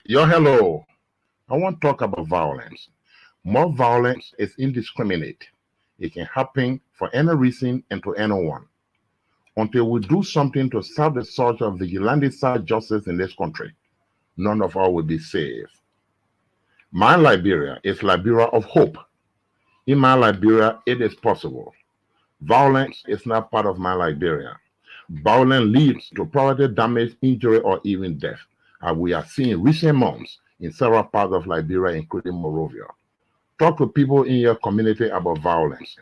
Yo, hello. I want to talk about violence. More violence is indiscriminate. It can happen for any reason and to anyone. Until we do something to stop the surge of vigilante-style justice in this country, none of us will be safe. My Liberia is Liberia of hope. In my Liberia, it is possible. Violence is not part of my Liberia. Violence leads to property damage, injury, or even death, as we are seeing recent months in several parts of Liberia, including Monrovia. Talk to people in your community about violence.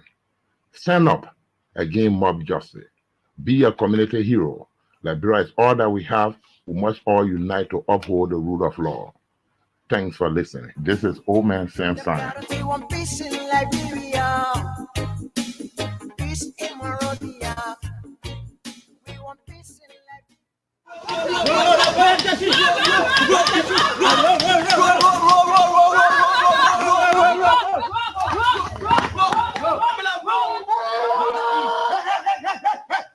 Stand up against mob justice. Be a community hero. Liberia is all that we have. We must all unite to uphold the rule of law. Thanks for listening. This is Old Man Sam Simon. We want peace in Liberia. Peace in Monrovia. We want peace in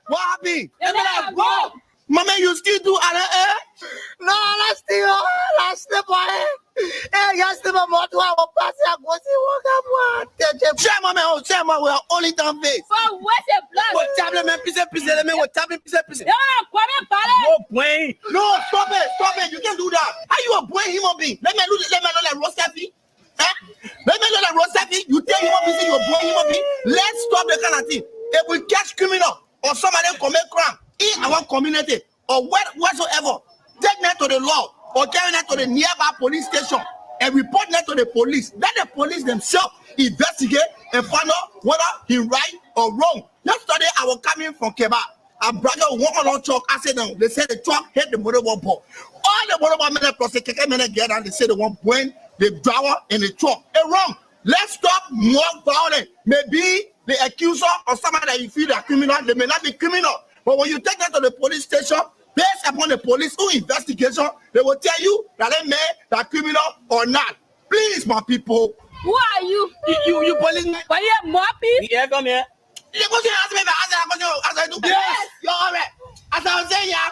What happened? Mama, you still do No, let's still boy. Hey, yes, the mama to our party. I go see what Share mama, we are only down face. For what's a blood? What tablet, man, piece, what tablet, piece. No, brain. No, stop it. You can't do that. How you a brain human being? Let me know like Rostafi. Let me know like Rostafi. You tell human being you're a brain human being. Let's stop the kind of thing. If we catch criminal or somebody commit crime in our community or whatsoever, take that to the law or carry that to the nearby police station and report that to the police. Let the police themselves investigate and find out whether he right or wrong. Yesterday, I was coming from Keba. A brother walk on truck. I said, no. They said the truck hit the motorball ball. All the motorball men plus the keke men get and they said they want point the driver in the truck. It's wrong. Let's stop more violence. Maybe the accuser or somebody that you feel are criminal, they may not be criminal. But when you take that to the police station, based upon the police who investigation, they will tell you that they may that criminal or not. Please, my people. Who are you? You policeman. But you have more people? Yeah, come here. The question ask me as I do. Yes, you're all right. As I was saying, yeah,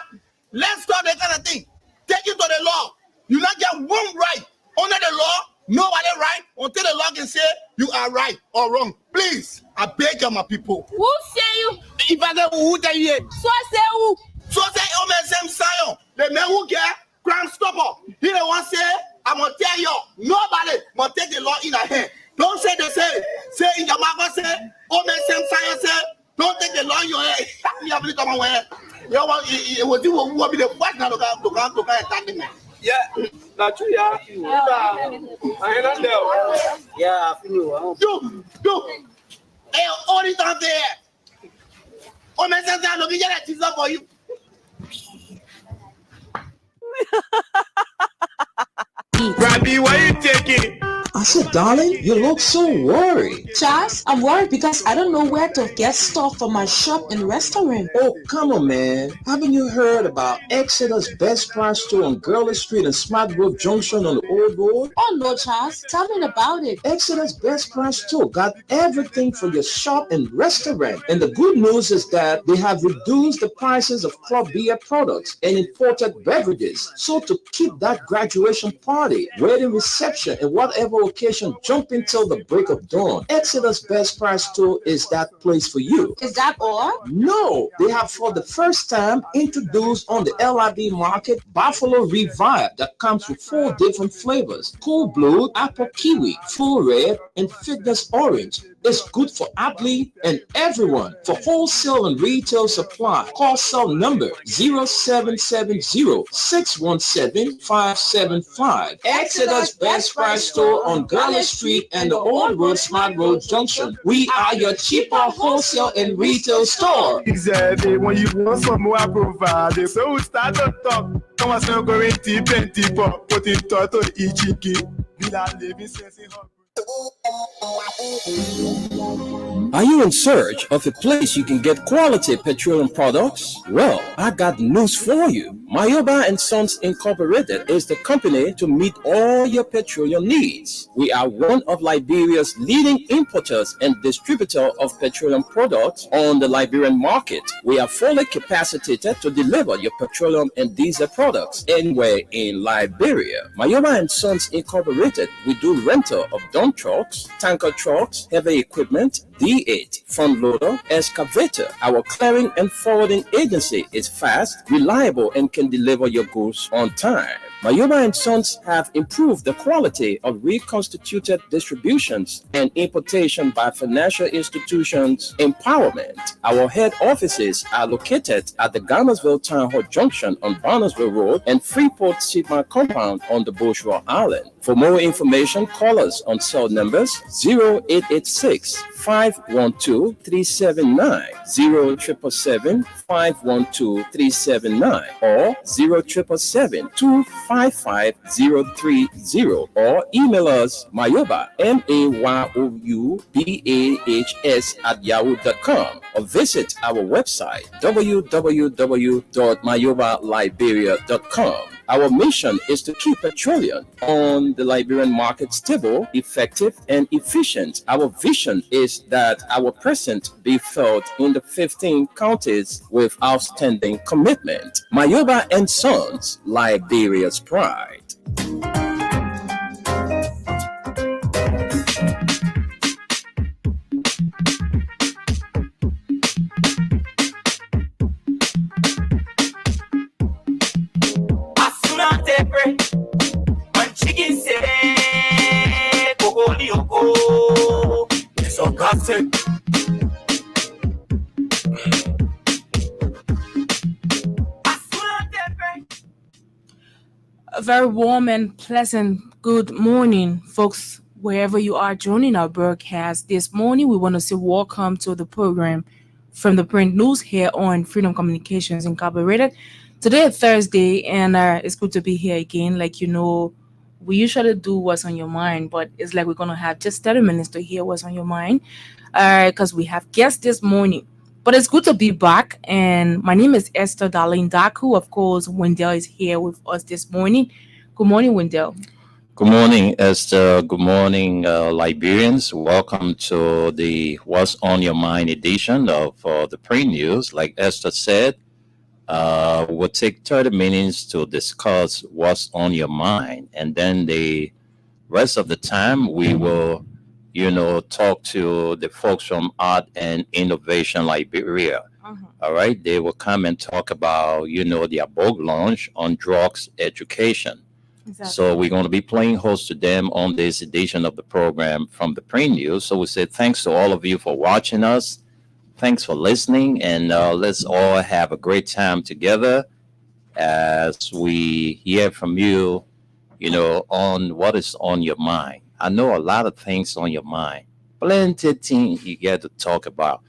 let's stop that kind of thing. Take it to the law. You not get one right under the law. Nobody right until the law can say you are right or wrong. Please, I beg you, my people. Who say you? If I say who tell you? So say who? So say Sam Sion, the man who get crime stopper. He the one say, I'm gonna tell you, nobody must take the law in their hand. Don't say they say in Jamaica say, Sam Sion say, don't take the law in your hand. You have to come away. You want it was you who will be the first now to come attack the man. Yeah, not true, yeah. I ain't there. Yeah, I feel do. Hey, all this time there. Sam Sion, look at that for you. Rabbi, why you taking? I said, darling, you look so worried. Charles, I'm worried because I don't know where to get stuff for my shop and restaurant. Oh, come on, man. Haven't you heard about Exodus Best Price Store on Gurley Street and Smart Grove Junction on the Old Road? Oh, no, Charles. Tell me about it. Exodus Best Price Store got everything for your shop and restaurant. And the good news is that they have reduced the prices of club beer products and imported beverages. So to keep that graduation party, wedding reception, and whatever occasion jumping till the break of dawn, Exodus Best Price Store is that place for you. Is that all? No, they have for the first time introduced on the LIB market Buffalo Revive that comes with 4 different flavors: Cool Blue, Apple Kiwi, Full Red, and Fitness Orange. It's good for athlete and everyone. For wholesale and retail supply, call cell number 0770-617-575. Exodus Best Price Store on Gurley Street and the Old Road Smart Road Junction. We are your cheaper wholesale and retail store. Exactly. When you want some more, I provide. So we start to talk. Come on, so go in deep and deeper. Put it to each key. Are you in search of a place you can get quality petroleum products? Well, I got news for you. Mayoba and Sons Incorporated is the company to meet all your petroleum needs. We are one of Liberia's leading importers and distributor of petroleum products on the Liberian market. We are fully capacitated to deliver your petroleum and diesel products anywhere in Liberia. Mayoba and Sons Incorporated, we do rental of dump trucks, tanker trucks, heavy equipment, D8, front loader, excavator. Our clearing and forwarding agency is fast, reliable, and can deliver your goods on time. Mayoba and Sons have improved the quality of reconstituted distributions and importation by financial institutions empowerment. Our head offices are located at the Garnersville Town Hall Junction on Barnesville Road and Freeport Sigma Compound on the Bourgeois Island. For more information, call us on cell numbers 0886 512 379, 0777 512 379, or 0777 255 030, or email us Mayoba, MAYOUBAHS @yahoo.com, or visit our website www.mayobaliberia.com. Our mission is to keep petroleum on the Liberian market stable, effective, and efficient. Our vision is that our presence be felt in the 15 counties with outstanding commitment. Mayoba and Sons, Liberia's pride. When chicken say, it's so gossip. A very warm and pleasant good morning, folks, wherever you are joining our broadcast this morning. We want to say welcome to the program from the print news here on Freedom Communications Incorporated. Today is Thursday, and it's good to be here again. Like, you know, we usually do what's on your mind, but it's like we're going to have just 30 minutes to hear what's on your mind because we have guests this morning. But it's good to be back, and my name is Esther Darlene Daku. Of course, Wendell is here with us this morning. Good morning, Wendell. Good morning, Esther. Good morning, Liberians. Welcome to the What's on Your Mind edition of the Print News. Like Esther said, we'll take 30 minutes to discuss what's on your mind, and then the rest of the time we will, talk to the folks from Art and Innovation Liberia. All right, they will come and talk about, their book launch on drugs education. Exactly. So we're going to be playing host to them on this edition of the program from the Print News. So we say thanks to all of you for watching us. Thanks for listening, and let's all have a great time together as we hear from you, on what is on your mind. I know a lot of things on your mind, plenty of things you get to talk about.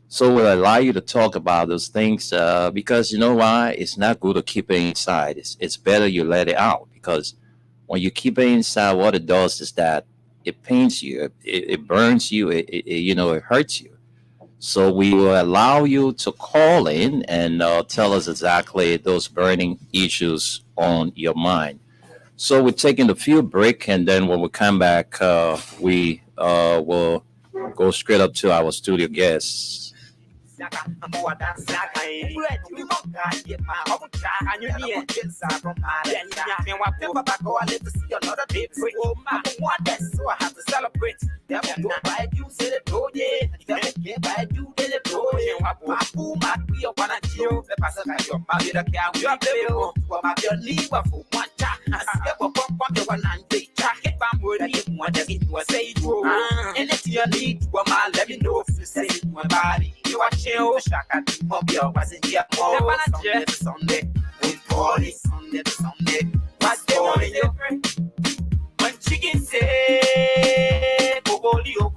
So we'll allow you to talk about those things because you know why? It's not good to keep it inside. It's better you let it out, because when you keep it inside, what it does is that it pains you, it burns you, it hurts you. So we will allow you to call in and tell us exactly those burning issues on your mind. So we're taking a few break, and then when we come back, we will go straight up to our studio guests. You are chill, shaka, mobile, was it yet? Sunday, we call it Sunday. What's the one when chicken say, Bobolio,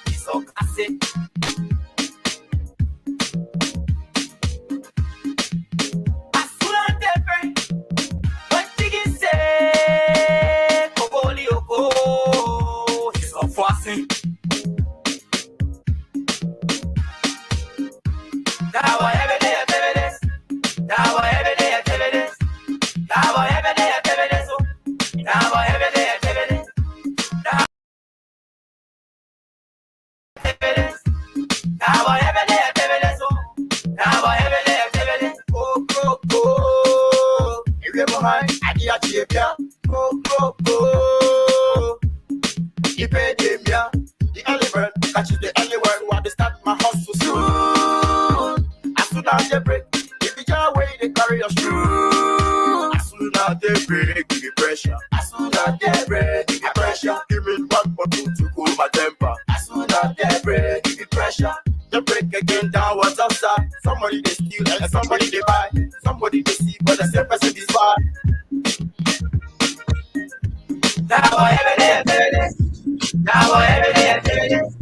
it's so classic. When chicken say, Bobolio, it's so fussy. Now every day, now every pressure. Give me back button to cool my temper. As soon as they break, give me pressure. They break again down what's outside. Somebody they steal and somebody they buy. Somebody they see but the same person is buy. Now every day I do this. Now every day I do this.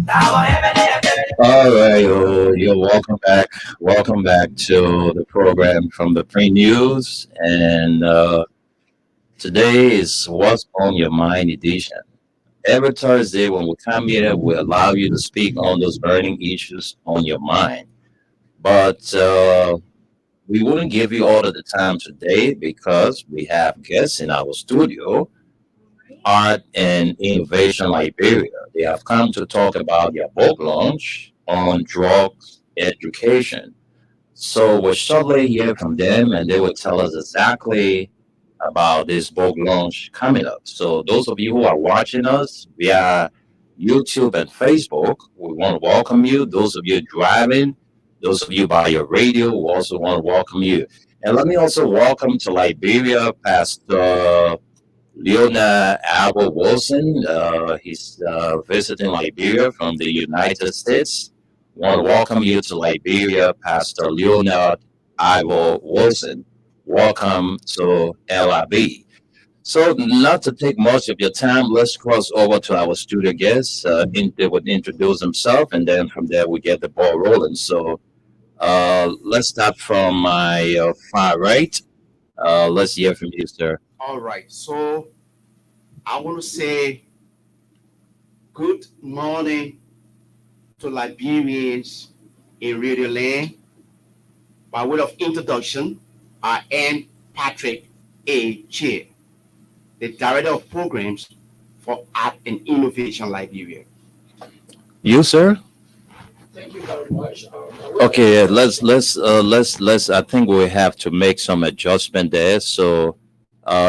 Now every day I do this. All right, you're welcome back. Welcome back to the program from the Print News. And today is What's on Your Mind edition. Every Thursday when we come here, we allow you to speak on those burning issues on your mind. But we wouldn't give you all of the time today because we have guests in our studio, Art and Innovation Liberia. They have come to talk about their book launch on drugs education. So we'll shortly hear from them and they will tell us exactly about this book launch coming up. So those of you who are watching us via YouTube and Facebook, we want to welcome you. Those of you driving, those of you by your radio, we also want to welcome you. And let me also welcome to Liberia Pastor Leonard Albert Wilson. He's visiting Liberia from the United States. I want to welcome you to Liberia, Pastor Leonard Albert Wilson. Welcome to LIB. So, not to take much of your time, let's cross over to our studio guests. They would introduce themselves, and then from there we get the ball rolling. So, let's start from my far right. Let's hear from you, sir. All right. So I want to say good morning to Liberians in Radio Land. By way of introduction, I am Patrick A. Chair, the Director of Programs for Art and Innovation Liberia. You, sir? Thank you very much. Okay, let's. I think we have to make some adjustment there. So,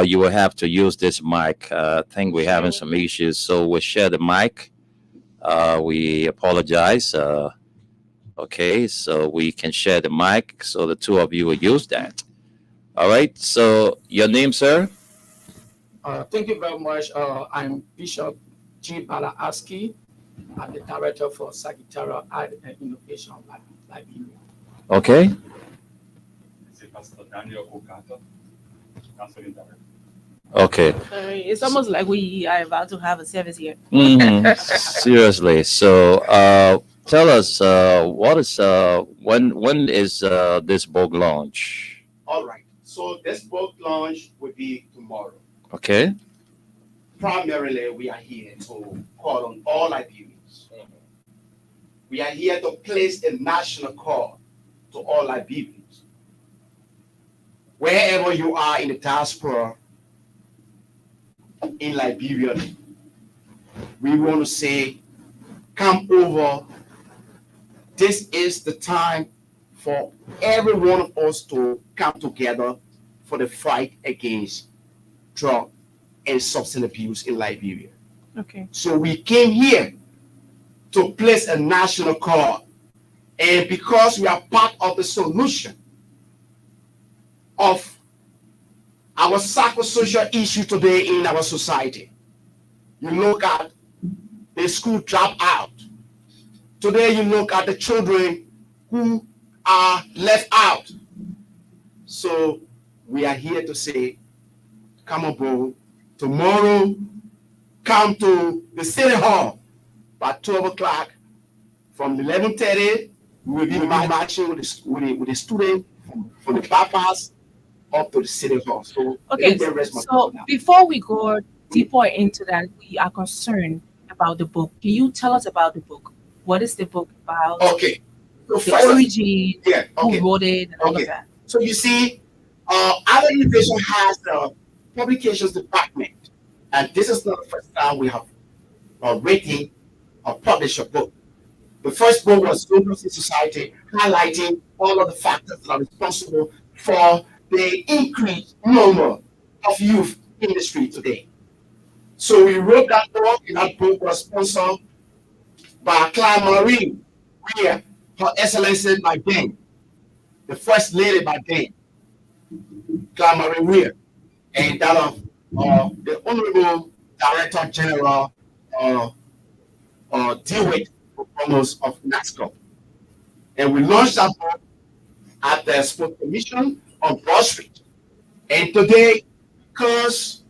you will have to use this mic. I think we're having some issues, so we'll share the mic. We apologize. Okay, so we can share the mic, so the two of you will use that. All right. So, your name, sir? Thank you very much. I'm Bishop G. Bala-Aski. I'm the Director for Sagittarius Art and Innovation Liberia. Okay. Pastor Daniel Okata, Counseling Director. Okay. It's almost like we are about to have a service here. Seriously. So, tell us what is when is this book launch? All right. So this book launch will be tomorrow. Okay. Primarily, we are here to call on all Liberians. We are here to place a national call to all Liberians. Wherever you are in the diaspora in Liberia, we want to say, come over. This is the time for every one of us to come together for the fight against drug and substance abuse in Liberia. Okay. So we came here to place a national call. And because we are part of the solution of our psychosocial issue today in our society. You look at the school dropout. Today you look at the children who are left out. So we are here to say, come aboard. Tomorrow, come to the City Hall by 12 o'clock. From 11:30, we will be marching with the student from the bypass up to the City Hall. So, Okay, so before we go deeper into that, we are concerned about the book. Can you tell us about the book? What is the book about? Okay. So the origin, yeah, okay. who wrote it, and all of that. So you see, our innovation has the publications department, and this is not the first time we have written or published a book. The first book was Democracy Society, highlighting all of the factors that are responsible for the increased number of youth in the street today. So we wrote that book, and that book was sponsored by Claire Marie, Weir, Her Excellency by then, the First Lady by then, Claire Marie Weir, and that of the Honorable Director General DeWitt Provost of NASCO. And we launched that book at the Sports Commission on Broad Street. And today, because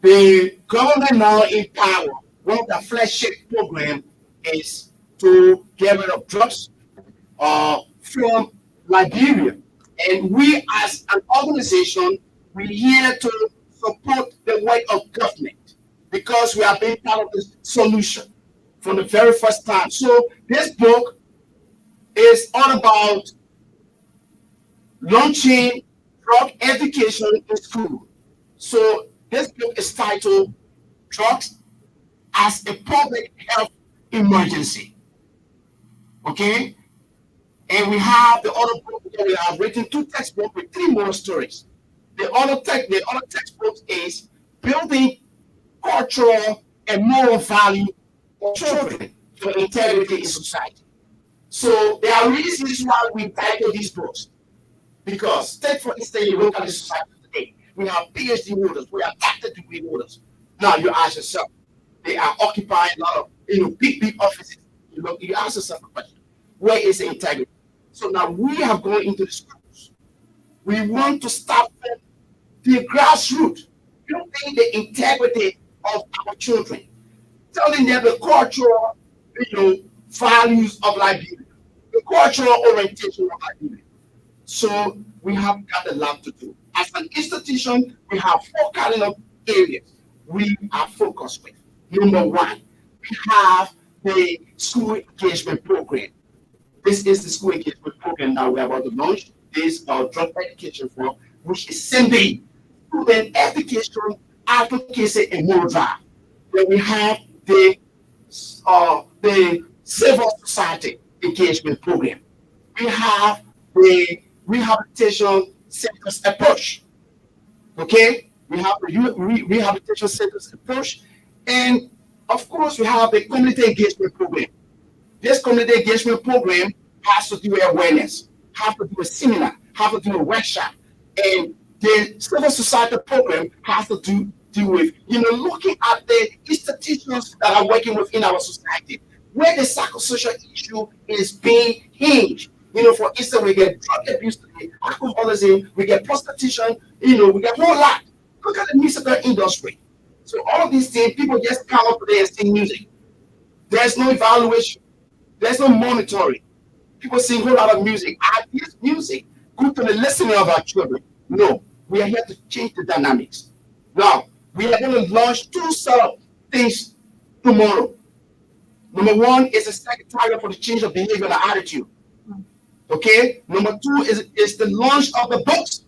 the government now in power, one of the flagship program is to get rid of drugs from Liberia. And we as an organization, we're here to support the work of government because we have been part of the solution from the very first time. So this book is all about launching drug education in school. So this book is titled Drugs as a Public Health Emergency. Okay? And we have the other book, we have written 2 textbooks with 3 more stories. The other textbook is Building Cultural and Moral Value for Children for Integrity in Society. So there are reasons why we title these books. Because take for instance, you look at the society today, we have PhD holders, we have doctorate degree holders. Now you ask yourself, they are occupying a lot of big offices. You ask yourself a question, where is the integrity? So now we have gone into the schools. We want to start from the grassroots, building the integrity of our children, telling them the cultural, values of Liberia, the cultural orientation of Liberia. So we have got a lot to do. As an institution, we have 4 cardinal areas we are focused with. Number 1, we have the school engagement program. This is the school engagement program that we're about to launch. This is our drug education for, which is sending student education, advocacy, and moral drive. Then we have the civil society engagement program. We have the rehabilitation centers approach. Okay, we have the rehabilitation centers approach, and of course we have the community engagement program. This community engagement program has to do with awareness, have to do with seminar, have to do with workshop, and the civil society program has to do with looking at the institutions that are working within our society, where the psychosocial issue is being hinged. For instance, we get drug abuse today, alcoholism, we get prostitution, we get a whole lot. Look at the musical industry. So all of these things, people just come up there and sing music. There's no evaluation. There's no monitoring. People sing a whole lot of music. Are this music good to the listening of our children? No. We are here to change the dynamics. Now, we are going to launch 2 set of things tomorrow. Number 1 is a secretariat for the change of behavior and attitude. Okay? Number 2 is the launch of the books.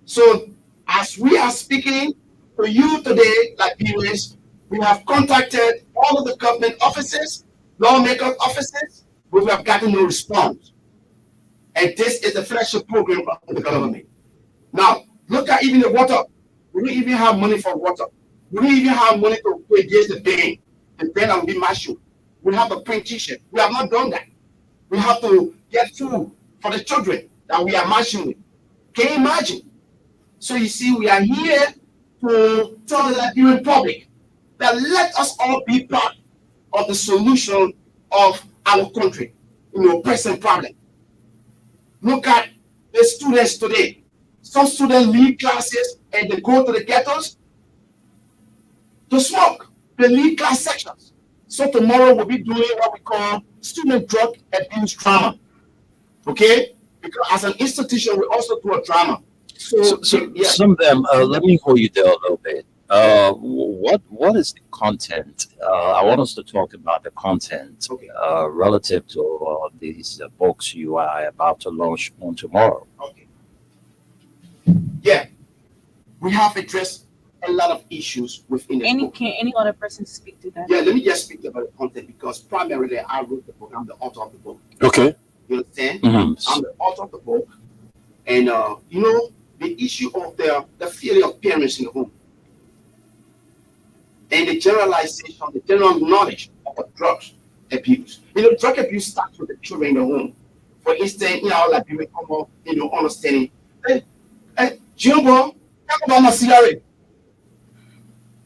So, as we are speaking to you today, Liberians, we have contacted all of the government offices, lawmaker offices, but we have gotten no response. And this is the flagship program of the government. Now, look at even the water. We don't even have money for water. We don't even have money to engage the band. The band will be martial. We have a print t-shirt. We have not done that. We have to get food for the children that we are marching with. Can you imagine? So you see, we are here to tell the Liberian public that let us all be part of the solution of our country, present problem. Look at the students today. Some students leave classes and they go to the ghettos to smoke. They leave class sections. So tomorrow we'll be doing what we call student drug abuse drama. Okay? Because as an institution, we also do a drama. So yeah. Some of them, let me hold you there a little bit. What is the content? I want us to talk about the content relative to these books you are about to launch on tomorrow. Okay. Yeah, we have addressed a lot of issues within the book. Can any other person speak to that? Yeah, let me just speak about the content because primarily I wrote the book. I'm the author of the book. Okay. You understand? Mm-hmm. I'm the author of the book, and the issue of the failure of parents in the home. And the generalization, the general knowledge of drugs abuse. Drug abuse starts with the children in the home. For instance, like people come up, understanding. Jumbo, talk about my cigarette.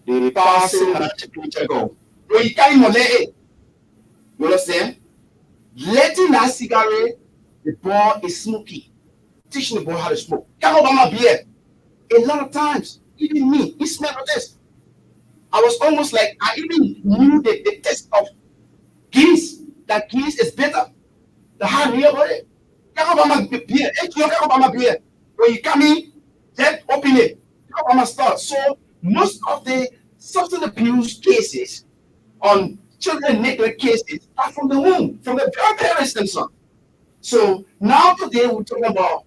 the passing picture go. When you carry money, you understand? Letting that cigarette, the boy is smoky. Teaching the boy how to smoke. Can't over my beer. A lot of times, even me, he smelled this. I was almost like, I even knew the taste of Guinness. That Guinness is better. The hard real body. Can't over my beer. Can't over my beer. When you come in, then open it. Can't over my start. So, most of the substance abuse cases on children neglect cases are from the womb, from the parents themselves. So now today we're talking about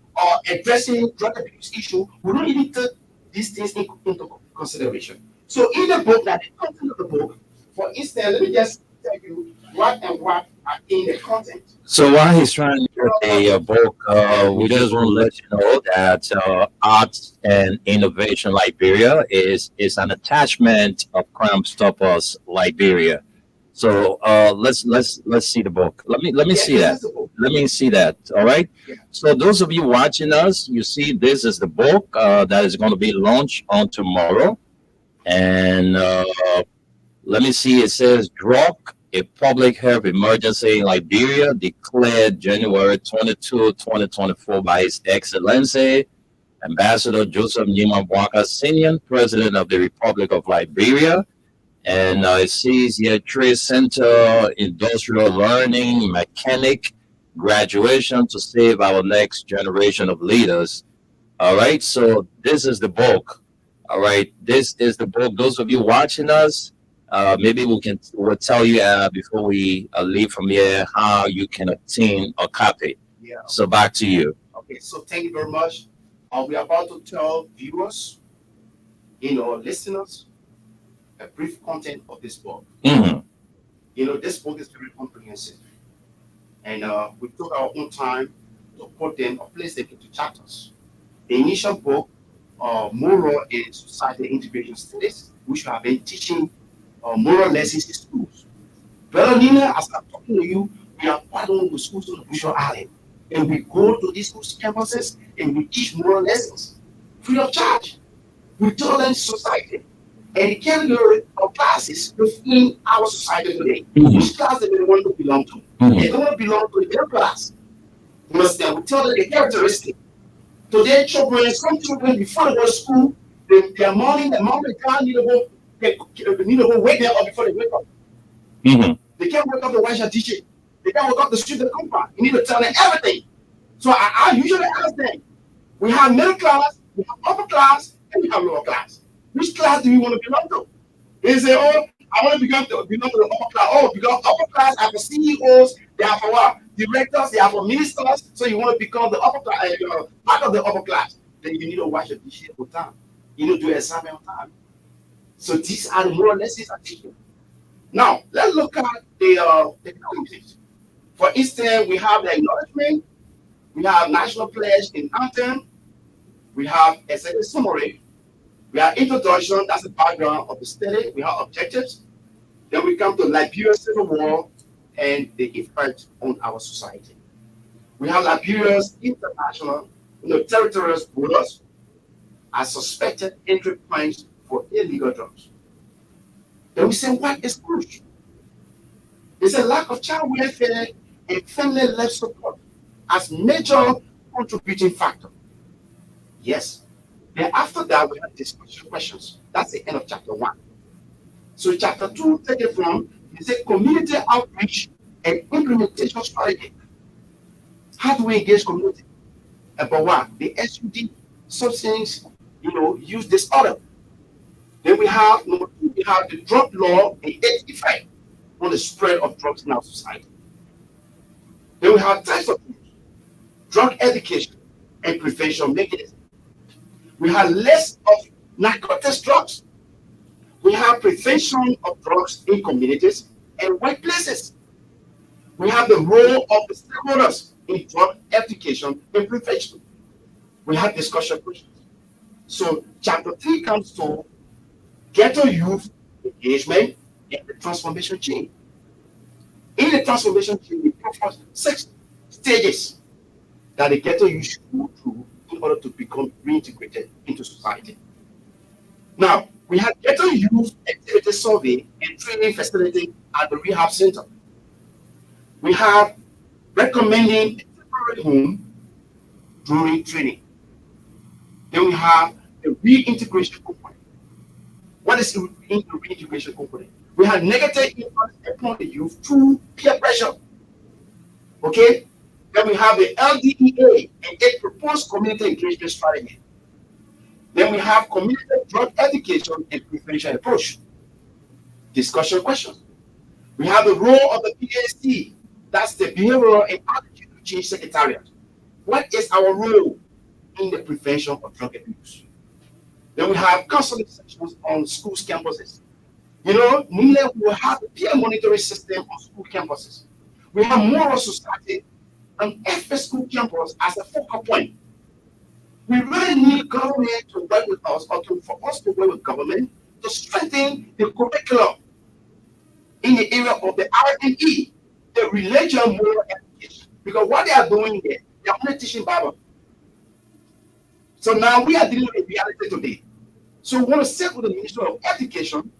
addressing drug abuse issue. We don't even take these things into consideration. So in the book, that the content of the book, for instance, let me just tell you what are in the content. So while he's trying to get a book, we just want to let you know that Arts and Innovation Liberia is an attachment of Crime Stoppers Liberia. So let's see the book. Let me see that. Let me see that. All right. Yeah. So those of you watching us, you see this is the book that is going to be launched on tomorrow, and let me see. It says drug, a public health emergency in Liberia declared January 22, 2024 by His Excellency Ambassador Joseph Nyima Bwaka Senior, President of the Republic of Liberia. And it says here Trade Center, Industrial Learning, Mechanic, Graduation to save our next generation of leaders. All right, so this is the book. All right, this is the book. Those of you watching us, maybe we'll tell you before we leave from here how you can obtain a copy. Yeah. So back to you. Okay, so thank you very much. We are about to tell viewers, listeners, a brief content of this book. Mm-hmm. This book is very comprehensive. And we took our own time to put them or place them into chapters. The initial book, Moral and Society Integration Studies, which we have been teaching moral lessons in schools. Brother Nina, as I'm talking to you, we are partnering with schools on the Bishop Island. And we go to these schools campuses and we teach moral lessons free of charge. We tell them society and the category of classes within our society today. Mm-hmm. Which class they want to belong to? Mm-hmm. They don't want to belong to the middle class. You understand? We tell them the characteristic. Today, some children, before they go to school, their mom and dad need to go wake them up before they wake up. Mm-hmm. They can't wake up the wife and teach it. They can't wake up the street of the compound. You need to tell them everything. So I usually ask them, we have middle class, we have upper class, and we have lower class. Which class do you want to belong to? They say, oh, I want to belong to the upper class. Oh, because upper class are for CEOs, they are for what? Directors, they are for ministers. So you want to become the upper class, part of the upper class. Then you need to wash your dishes all the time. You need to do assignment on time. So these are the moral lessons I teach you. Now, let's look at the content. For instance, we have the acknowledgement, we have national pledge and anthem, we have a summary, we have introduction, that's the background of the study, we have objectives, then we come to Liberia's Civil War and the effect on our society. We have Liberia's international, territorial borders as suspected entry points for illegal drugs. Then we say, what is crucial? There's a lack of child welfare and family life support as major contributing factor. Yes. Then after that, we have discussion questions. That's the end of chapter 1. So chapter 2, take it from, you say community outreach and implementation strategy. How do we engage community? About what? The SUD, substance, use disorder. Then we have, number 2, we have the drug law and its effect on the spread of drugs in our society. Then we have types of drug education and prevention mechanism. We have less of narcotics drugs. We have prevention of drugs in communities and workplaces. We have the role of the stakeholders in drug education and prevention. We have discussion questions. So chapter 3 comes to ghetto youth engagement and the transformation chain. In the transformation chain, we propose 6 stages that the ghetto youth should go through in order to become reintegrated into society. Now, We had ghetto youth activity survey and training facility at the rehab center. We have recommending a temporary home during training. Then we have the reintegration component. What is the reintegration component? We have negative influence upon the youth through peer pressure. Okay? Then we have the LDEA and its proposed community engagement strategy. Then we have community drug education and prevention approach. Discussion questions. We have the role of the BAC, that's the Behavioral and Attitude Change Secretariat. What is our role in the prevention of drug abuse? Then we have counseling sessions on schools campuses. You know, we will have a peer monitoring system on school campuses. We have moral society and every school campus as a focal point. We really need government to work with us, or for us to work with government to strengthen the curriculum in the area of the RME, the religion moral education. Because what they are doing there, they are only teaching Bible. So now we are dealing with reality today. So we want to sit with the Ministry of Education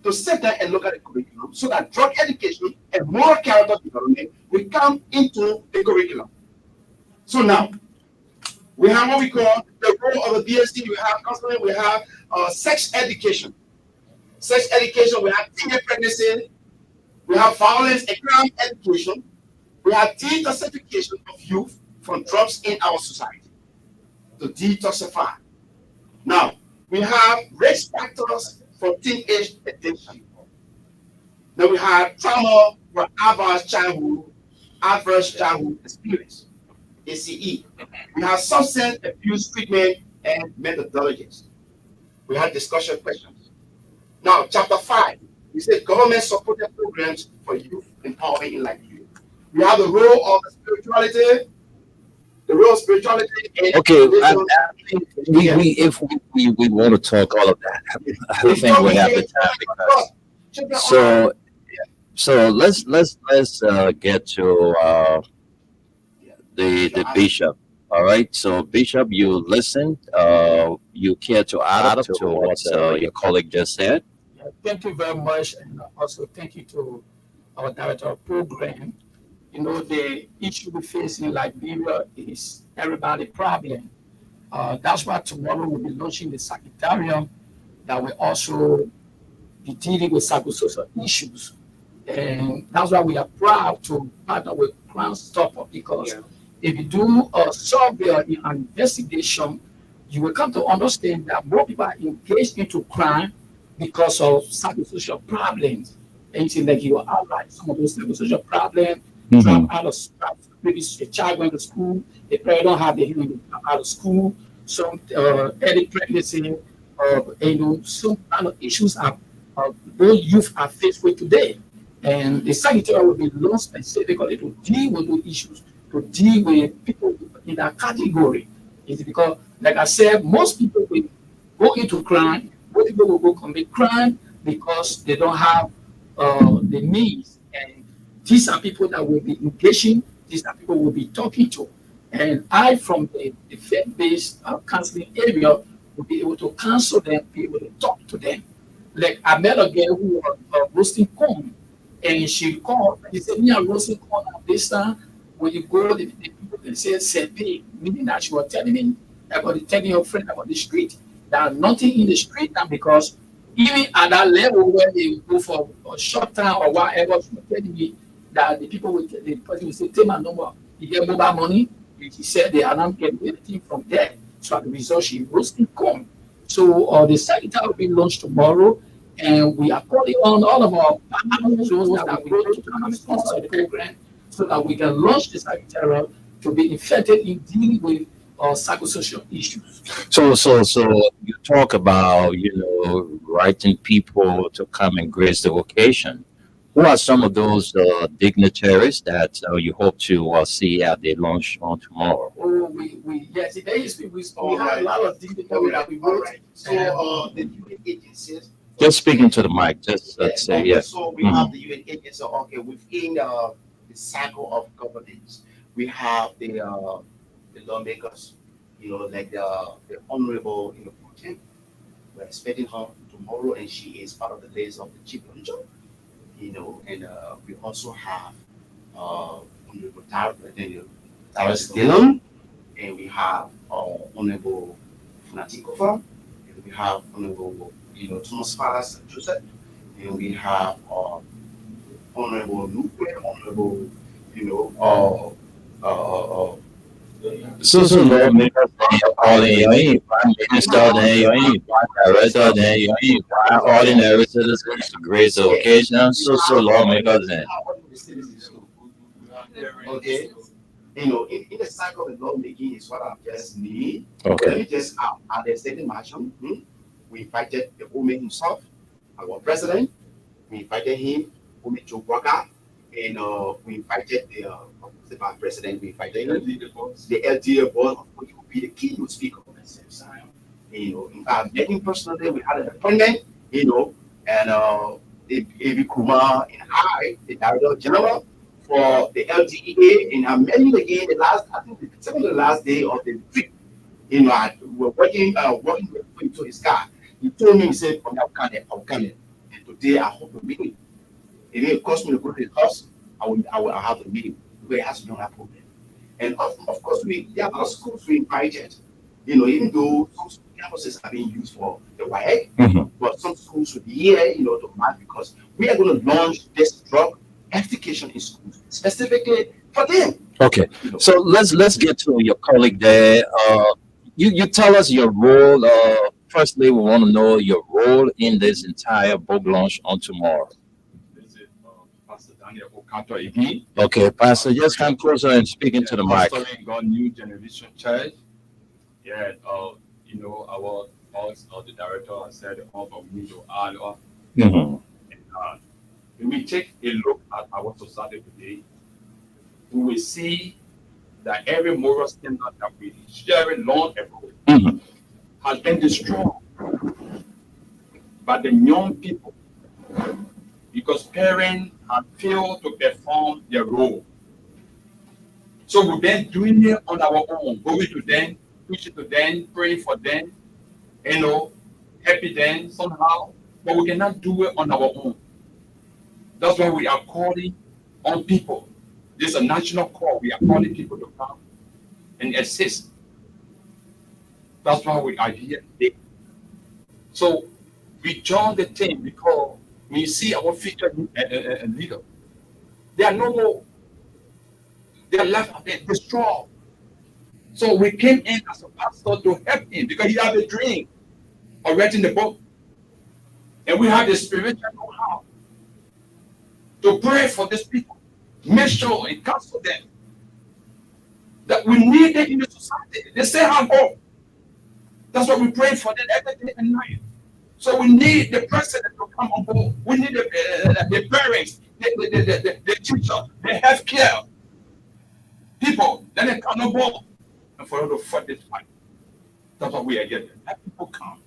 to sit there and look at the curriculum so that drug education and moral character development will come into the curriculum. So now, we have what we call the role of the BSD. We have counseling, we have sex education. Sex education, we have teenage pregnancy, we have violence and crime education, we have detoxification of youth from drugs in our society, to detoxify. Now, we have risk factors for teenage addiction. Then we have trauma for adverse childhood experience, ACE. We have substance abuse treatment and methodologies. We have discussion questions. Now, chapter 5, we say government supported programs for youth empowering enlightenment. We have the role of spirituality, the role of spirituality. And Okay, if we want to talk all of that, I don't think we have the time because. So let's get to the bishop. All right. So bishop, you listened. You care to add up to what your colleague just said? Thank you very much, and also thank you to our director of program. You know, the issue we face in Liberia is everybody's problem. That's why tomorrow we'll be launching the Secretariat that will also be dealing with psychosocial issues. And that's why we are proud to partner with Crime Stopper, because if you do a survey or an investigation, you will come to understand that more people are engaged into crime because of psychosocial problems. Anything like you are outright, some of those psychosocial problems, out of maybe a child going to school, the parent don't have the healing out of school, some early pregnancy, some kind of issues are those youth are faced with today. And the Secretariat will be launched specifically to deal with those issues, to deal with people in that category. It's because, like I said, most people will go into crime, most people will go commit crime because they don't have the means. And these are people that will be engaging, these are people we'll be talking to. And I, from the faith-based counseling area, will be able to counsel them, be able to talk to them. Like I met a girl who was roasting corn. And she called and she said, me, I'm roasting corn at this time. When you go, the people can say, Sepe, meaning that she was telling me about telling her friend about the street. There's nothing in the street now, because even at that level where they go for a short time or whatever, she was telling me that the person will say, take my number, you get mobile money. She said they are not getting anything from there. So as a result, she roasting corn. So the Secretariat will be launched tomorrow. And we are calling on all of our partners that we go to come sponsor the program so that we can launch the Secretariat to be effective in dealing with psychosocial issues. So you talk about, writing people to come and grace the occasion. Who are some of those dignitaries that you hope to see at the launch on tomorrow? Oh, yes, there is. We have a lot of dignitaries that we wrote. So the UN agencies. Just speaking to the mic, just let's say, yes. So we have the UN agency, within the cycle of governance, we have the lawmakers, like the honorable, Putin, we're expecting her tomorrow, and she is part of the list of the chief launcher. And we also have Honorable Taras Dillon, and we have Honorable Funatikova, and we have Honorable Thomas Falas Joseph, and we have Honorable Luque, Honorable So lawmakers, you ain't prime minister, you ain't prime director, you ain't prime ordinary citizens, great occasion, so lawmakers then. Okay. In the cycle of lawmaking is what I've just need. Okay. Let me just at the state margin, we invited the woman himself, our president. We invited him, Umi Chobwaka, and we invited the vice president. We invited him, the LTA board, which will be the keynote speaker at the same time. In fact, meeting personally, we had an appointment, and A.B. Kumar and I, the director general for the LTEA, and I'm meeting again the last day of the trip. We're working with his car. He told me, he said, I'll come. And today I hope to meet him. If it costs me to go to his house, I will have a meeting. Where it has to be a problem. And of course, there are other schools we invited. Even though some campuses are being used for the WAEC, but some schools will be here, to mark, because we are going to launch this drug application in schools specifically for them. Okay, so let's get to your colleague there. You tell us your role. Firstly, we want to know your role in this entire book launch on tomorrow. This is Pastor Daniel Okato again. Okay, Pastor, just come closer and speak into the mic. Pastoring God New Generation Church. Yeah, our boss or the director has said all of me to add on. When we take a look at our society today, we will see that every moral standard that we share long ago has been destroyed by the young people because parents have failed to perform their role. So we've been doing it on our own, going to them, preaching to them, praying for them, helping them somehow, but we cannot do it on our own. That's why we are calling on people. There's a national call. We are calling people to come and assist. That's why we are here today. So we join the team because when you see our future leader, they are no more. They are left and they destroyed. So we came in as a pastor to help him because he had a dream of writing the book. And we have the spiritual know-how to pray for these people, make sure and counsel them that we need them in the society. They say have hope. That's what we pray for them every day and night. So we need the president to come on board. We need the parents, the teacher, the healthcare people. Then they come on board and for us to fight this fight. That's what we are getting. Let people come.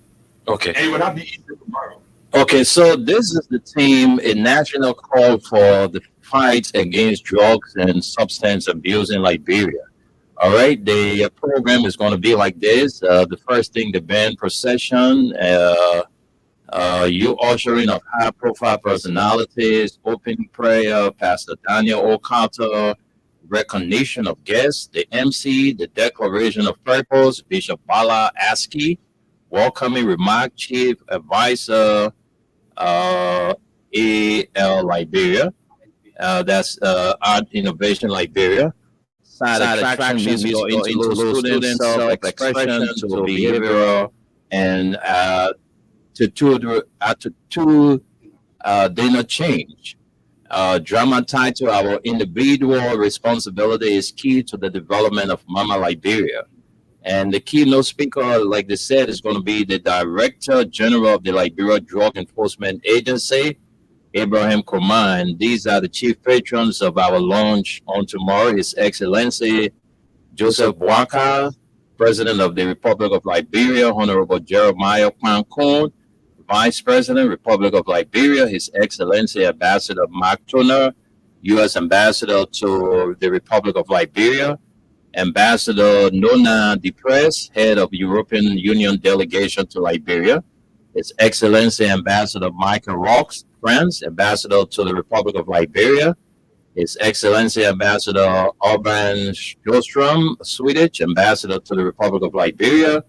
Okay. And it will not be easy tomorrow. Okay, so this is the team, a national call for the fight against drugs and substance abuse in Liberia. All right, the program is going to be like this. The first thing, the band procession, you ushering of high-profile personalities, opening prayer, Pastor Daniel Okato, recognition of guests, the MC, the declaration of purpose, Bishop Bala Aski, welcoming remark, Chief Advisor, AL Liberia, that's Art Innovation Liberia. Side attraction musical into student self-expression to behavioral and to dinner change. Drama title, our individual responsibility is key to the development of Mama Liberia. And the keynote speaker, like they said, is going to be the Director General of the Liberia Drug Enforcement Agency, Abraham Kumar. And these are the chief patrons of our launch on tomorrow. His Excellency Joseph Boaka, President of the Republic of Liberia, Honorable Jeremiah Kwankun, Vice President, Republic of Liberia, His Excellency Ambassador Mark Turner, U.S. Ambassador to the Republic of Liberia, Ambassador Nona Depres, Head of European Union Delegation to Liberia, His Excellency Ambassador Michael Rocks, France, Ambassador to the Republic of Liberia. His Excellency Ambassador Urban Sjöström, Swedish, Ambassador to the Republic of Liberia.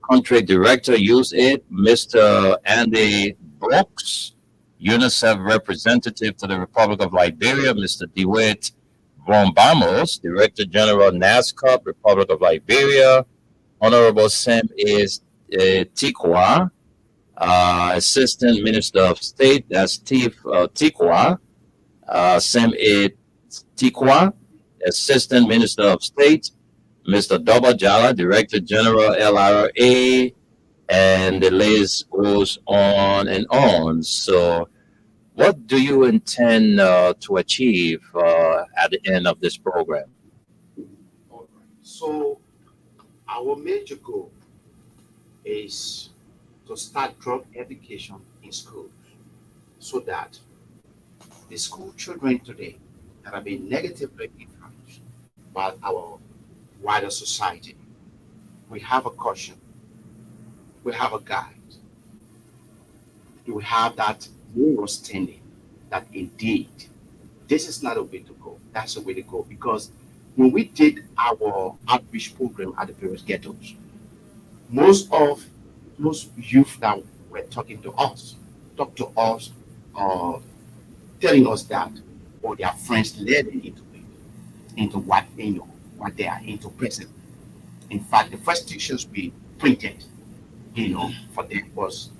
Country Director, USAID, Mr. Andy Brooks. UNICEF Representative to the Republic of Liberia, Mr. DeWitt Von Bamos, Director General, NASCAR, Republic of Liberia. Honorable Sam is Tikwa, Assistant Minister of State, that's Steve Tikwa. Sam is Tikwa, Assistant Minister of State. Mr. Doba Jala, Director General, LRA, and the list goes on and on. So, what do you intend to achieve at the end of this program? All right. So, our major goal is to start drug education in schools so that the school children today that have been negatively influenced by our wider society, we have a caution, we have a guide, we have that moral standing that indeed this is not a way to go, that's a way to go. Because when we did our outreach program at the various ghettos, most of those youth that were talking to us, telling us that, or their friends led them into what they know, what they are into present. In fact, the first teachers we printed, for them was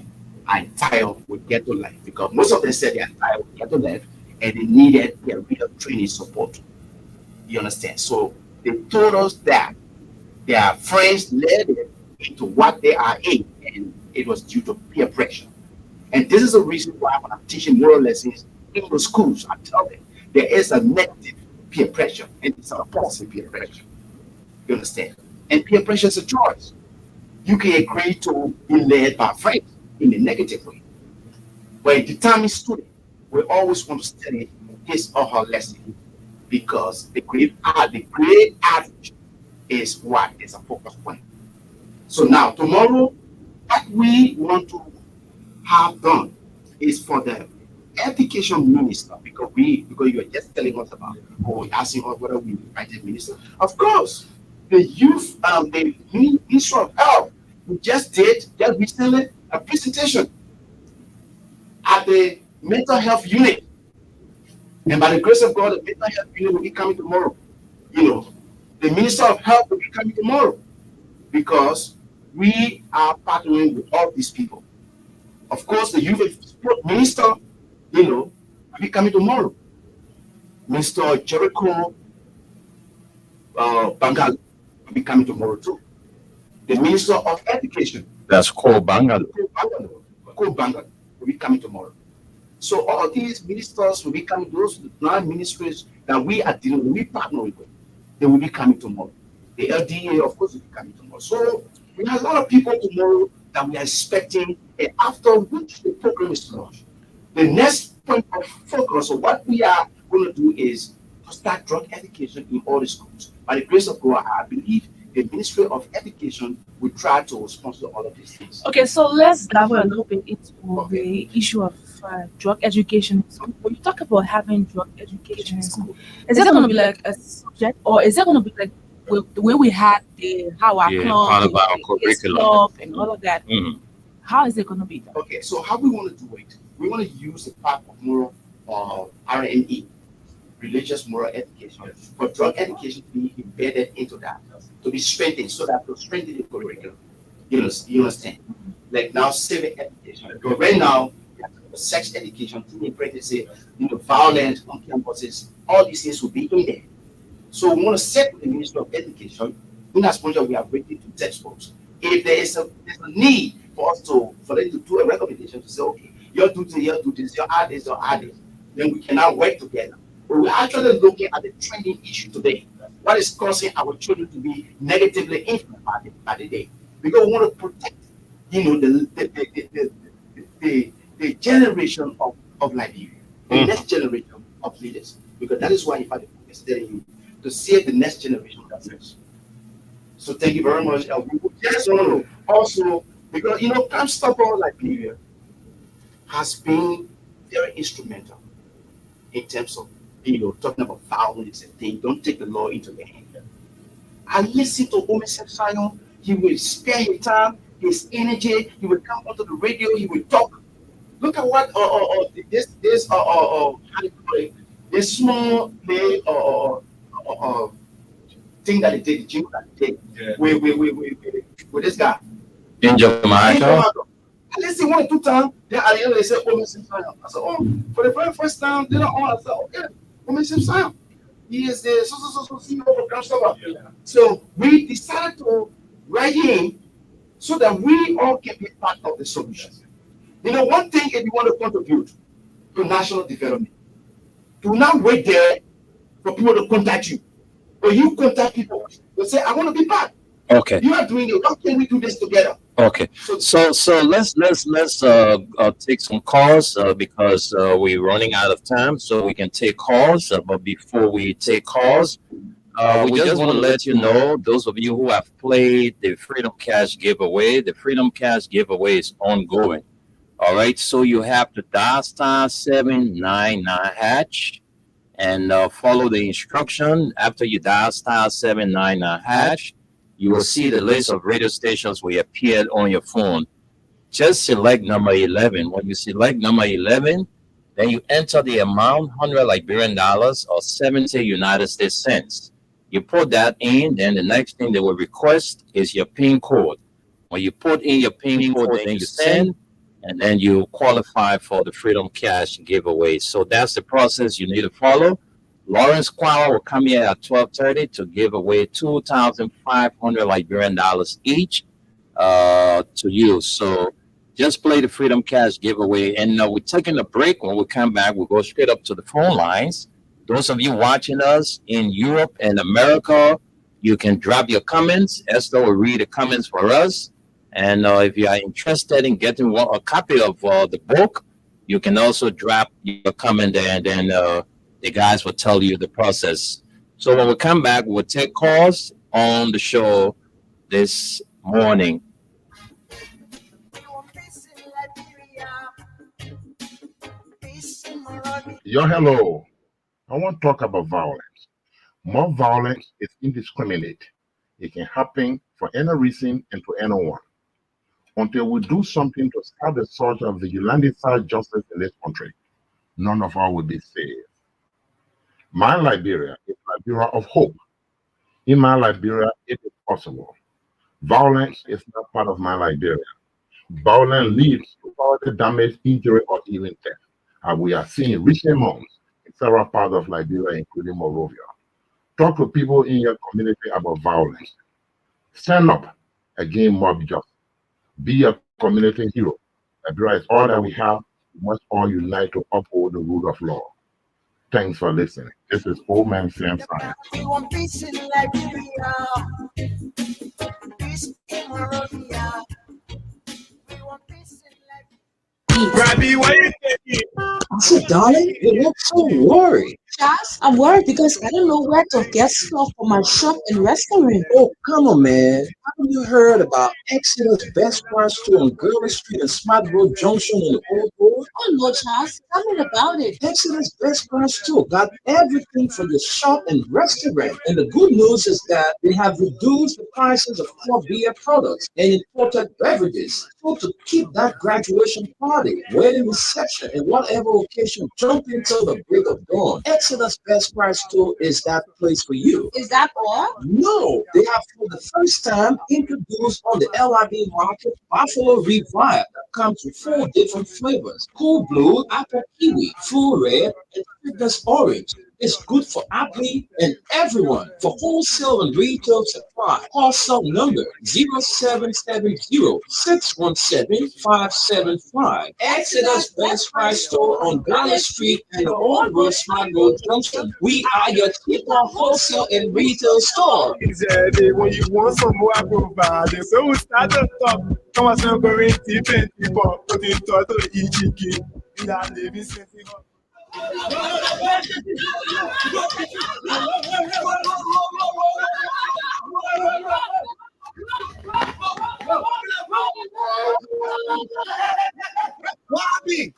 I'm tired with ghetto life, because most of them said they are tired with ghetto life and they needed their real training support. You understand? So they told us that their friends led them into what they are in, and it was due to peer pressure. And this is the reason why when I'm teaching moral lessons in the schools, I tell them there is a negative peer pressure and it's a positive peer pressure. You understand? And peer pressure is a choice. You can agree to be led by friends in a negative way. But a determined student will always want to study his or her lesson, because the grade average is what is a focus point. So now tomorrow, what we want to have done is for the education minister, because you are just telling us about, or asking us whether we invited minister. Of course, the youth, the Ministry of Health, we just recently a presentation at the mental health unit, and by the grace of God, the mental health unit will be coming tomorrow. The Minister of Health will be coming tomorrow, because we are partnering with all these people. Of course, the youth and sport minister, will be coming tomorrow. Mr. Jericho Bangal will be coming tomorrow too. The Minister of Education, that's Ko Bangal. Ko Bangal will be coming tomorrow. So all these ministers will be coming, those non-ministries that we are dealing with, we partner with, they will be coming tomorrow. The LDA, of course, will be coming tomorrow. So we have a lot of people tomorrow that we are expecting, and after which the program is launched. The next point of focus of what we are going to do is to start drug education in all the schools. By the grace of God, I believe the Ministry of Education will try to sponsor all of these things. Okay, so let's dive a little bit into the issue of drug education. When you talk about having drug education in school, is it going to be like a subject, or is it going to be like the way we had how our club, part of our curriculum and all of that? Mm-hmm. How is it going to be done? Okay, so how we want to do it? We want to use the part of moral RME, religious moral education, for drug education to be embedded into that, to be strengthened, so that to strengthen the curriculum. You understand? Like now, civic education. Because right now, sex education, teen pregnancy, violence on campuses, all these things will be in there. So we want to set with the Ministry of Education, in as much as we are ready to textbooks. If there's a need for them to do a recommendation to say, okay, you do this, you add this, then we can now work together. But we're actually looking at the trending issue today. What is causing our children to be negatively influenced by the day? Because we want to protect, the generation of Liberia, the next generation of leaders. Because that is why, in fact, I'm telling you to save the next generation of leaders. So thank you very much. We just want to also Because Crime Stopper Liberia has been very instrumental in terms of talking about violence and things. Don't take the law into your hand. I listen to Omisef Sion. He will spare his time, his energy. He will come onto the radio. He will talk. Look at what this how do you call it? This small thing that they did, the jingle that they did with this guy In Jamaica. I listen 1 or 2 times. Then at the end they said Omisef Sion. I said, oh, for the very first time, they don't I said, okay, Omisef Sion. He is the so CEO of Crime Stopper. So we decided to write him so that we all can be part of the solution. One thing, if you want to contribute to national development, do not wait there for people to contact you. Or you contact people, you say, I want to be part. Okay. You are doing it. How can we do this together? Okay. So let's take some calls because we're running out of time, so we can take calls. But before we take calls, we just want to let you know, those of you who have played the Freedom Cash giveaway, the Freedom Cash giveaway is ongoing. All right, so you have to dial *799# and follow the instruction. After you dial *799#, you will see the list of radio stations will appear on your phone. Just select number 11. When you select number 11, then you enter the amount, 100 Liberian dollars or 70 United States cents. You put that in, then the next thing they will request is your PIN code. When you put in your PIN code, then you send, and then you qualify for the Freedom Cash giveaway. So that's the process you need to follow. Lawrence Kwara will come here at 12:30 to give away 2,500 Liberian dollars each to you. So just play the Freedom Cash giveaway. And we're taking a break. When we come back, we'll go straight up to the phone lines. Those of you watching us in Europe and America, you can drop your comments. Esther will read the comments for us. And if you are interested in getting a copy of the book, you can also drop your comment there, and then the guys will tell you the process. So when we come back, we'll take calls on the show this morning. Hello. I want to talk about violence. More violence is indiscriminate. It can happen for any reason and to anyone. Until we do something to start the surge of vigilante-style justice in this country, none of us will be saved. My Liberia is Liberia of hope. In my Liberia, it is possible. Violence is not part of my Liberia. Violence leads to poverty, damage, injury, or even death, as we are seeing recent months in several parts of Liberia, including Monrovia. Talk to people in your community about violence. Stand up against mob justice. Be a community hero. Liberia is all that we have. We must all unite to uphold the rule of law. Thanks for listening. This is Old Man Sam Science. We want peace in Liberia. Peace in Monrovia. We want peace in Liberia. Rabbi, why you taking? I said, darling, you look so worried. Charles, I'm worried because I don't know where to get stuff for my shop and restaurant. Oh, come on, man. Haven't you heard about Exodus Best Price Store on Gurley Street and Smart Road Junction on the Old Road? Oh no, Charles, tell me about it. Exodus Best Price Store got everything for your shop and restaurant. And the good news is that they have reduced the prices of club beer products and imported beverages. So to keep that graduation party, wedding reception, and whatever occasion, jump until the break of dawn. Exodus Best Price Store is that place for you. Is that all? No, they have for the first time introduced on the LIB market Buffalo Revive that comes with 4 different flavors: Cool Blue, Apple Kiwi, Full Red, and Fitness Orange. It's good for athlete and everyone. For wholesale and retail supply, call cell number 0770-617-575. Exodus Best Price Store on Galley Street and the Old Road Smart Road Junction. We are your cheaper wholesale and retail store. Exactly. When you want some more, I provide. So we start to talk. Come on, I'm going deep and deeper. Put it to the EGK. We are living since What happened?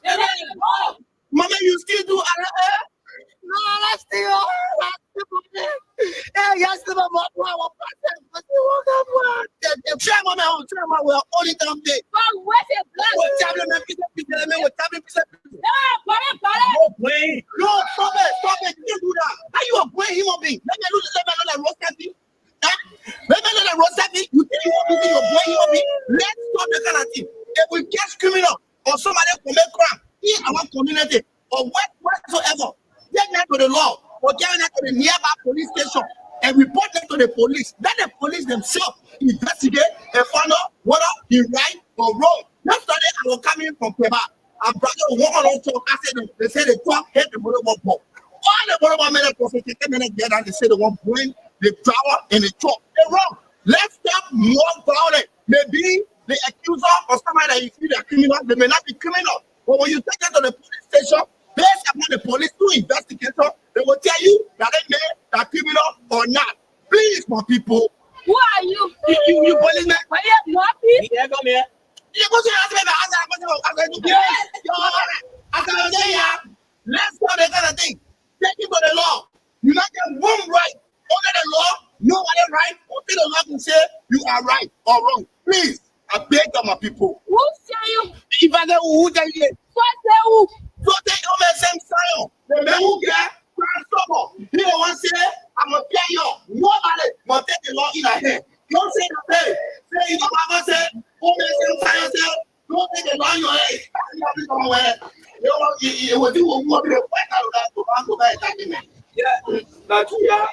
Mama, you still do no, let's still. Hey, yes, the mama, try mama, we're all the time there. No, stop it, you can't do that. How you a boy human being? Let me know that roast beef. Let me know that roast beef. You think you want to be your boy human being? Let's stop the kind of thing. If we catch criminal or somebody commit crime in our community or whatsoever, take that to the law or carry that to the nearby police station and report that to the police. Let the police themselves investigate and find out whether he right or wrong. Yesterday, I was coming from Peba. Our brother walk on talk. I said, they say the truck hit the motorball ball. All the motorball men are processing, get out. They say they want to bring the driver and the truck. They're wrong. Let's stop more violence. Maybe the accuser or somebody that you feel they're criminal, they may not be criminal. But when you take them to the police station, based upon the police to investigation, they will tell you that they are criminal or not. Please, my people. Who are you? You policeman. Are you happy? Yeah, come here. You go to the let's go the kind of thing. Take it to the law. You not get one right under the law. Nobody right until the law can say you are right or wrong. Please, I beg of my people. Who say you? If I get who tell you, What say who? so take on the same style. The man who get transformer. He don't want to say, I'm gonna pay you. Nobody must take the law in their hand. Don't say the pay. Say your mama said, who makes him tell yourself, don't take the law in your hand. It will do what we want to go back to me. Yeah, that's yeah.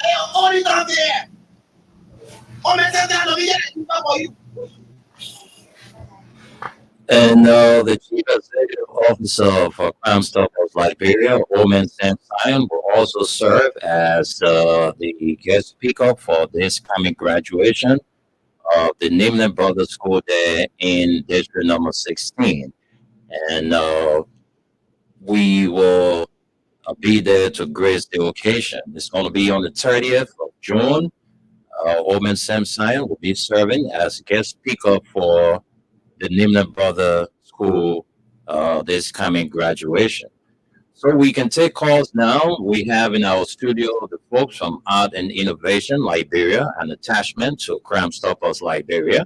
Hey, all the time there. Oh, man, you. And the Chief Executive Officer for Crime Stoppers Liberia, Omen Sam Zion, will also serve as the guest speaker for this coming graduation of the Nimna Brothers School there in District number 16. And we will be there to grace the occasion. It's going to be on the 30th of June. Omen Sam Zion will be serving as guest speaker for the Nimna Brother School this coming graduation. So we can take calls now. We have in our studio the folks from Art and Innovation Liberia, an attachment to Crime Stoppers Liberia.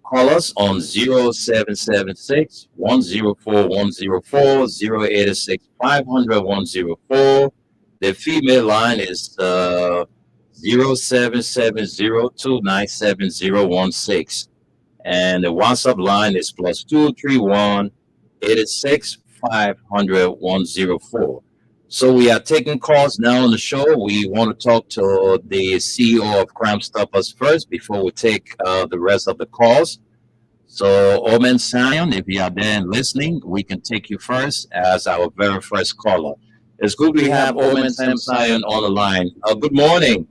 Call us on 0776 104 104 086 500 104. The female line is 0770297016. And the WhatsApp line is +231 86 500 104. So we are taking calls now on the show. We want to talk to the CEO of Crime Stoppers first before we take the rest of the calls. So Omen Zion, if you are there and listening, we can take you first as our very first caller. It's good we have Omen Zion on the line. Good morning.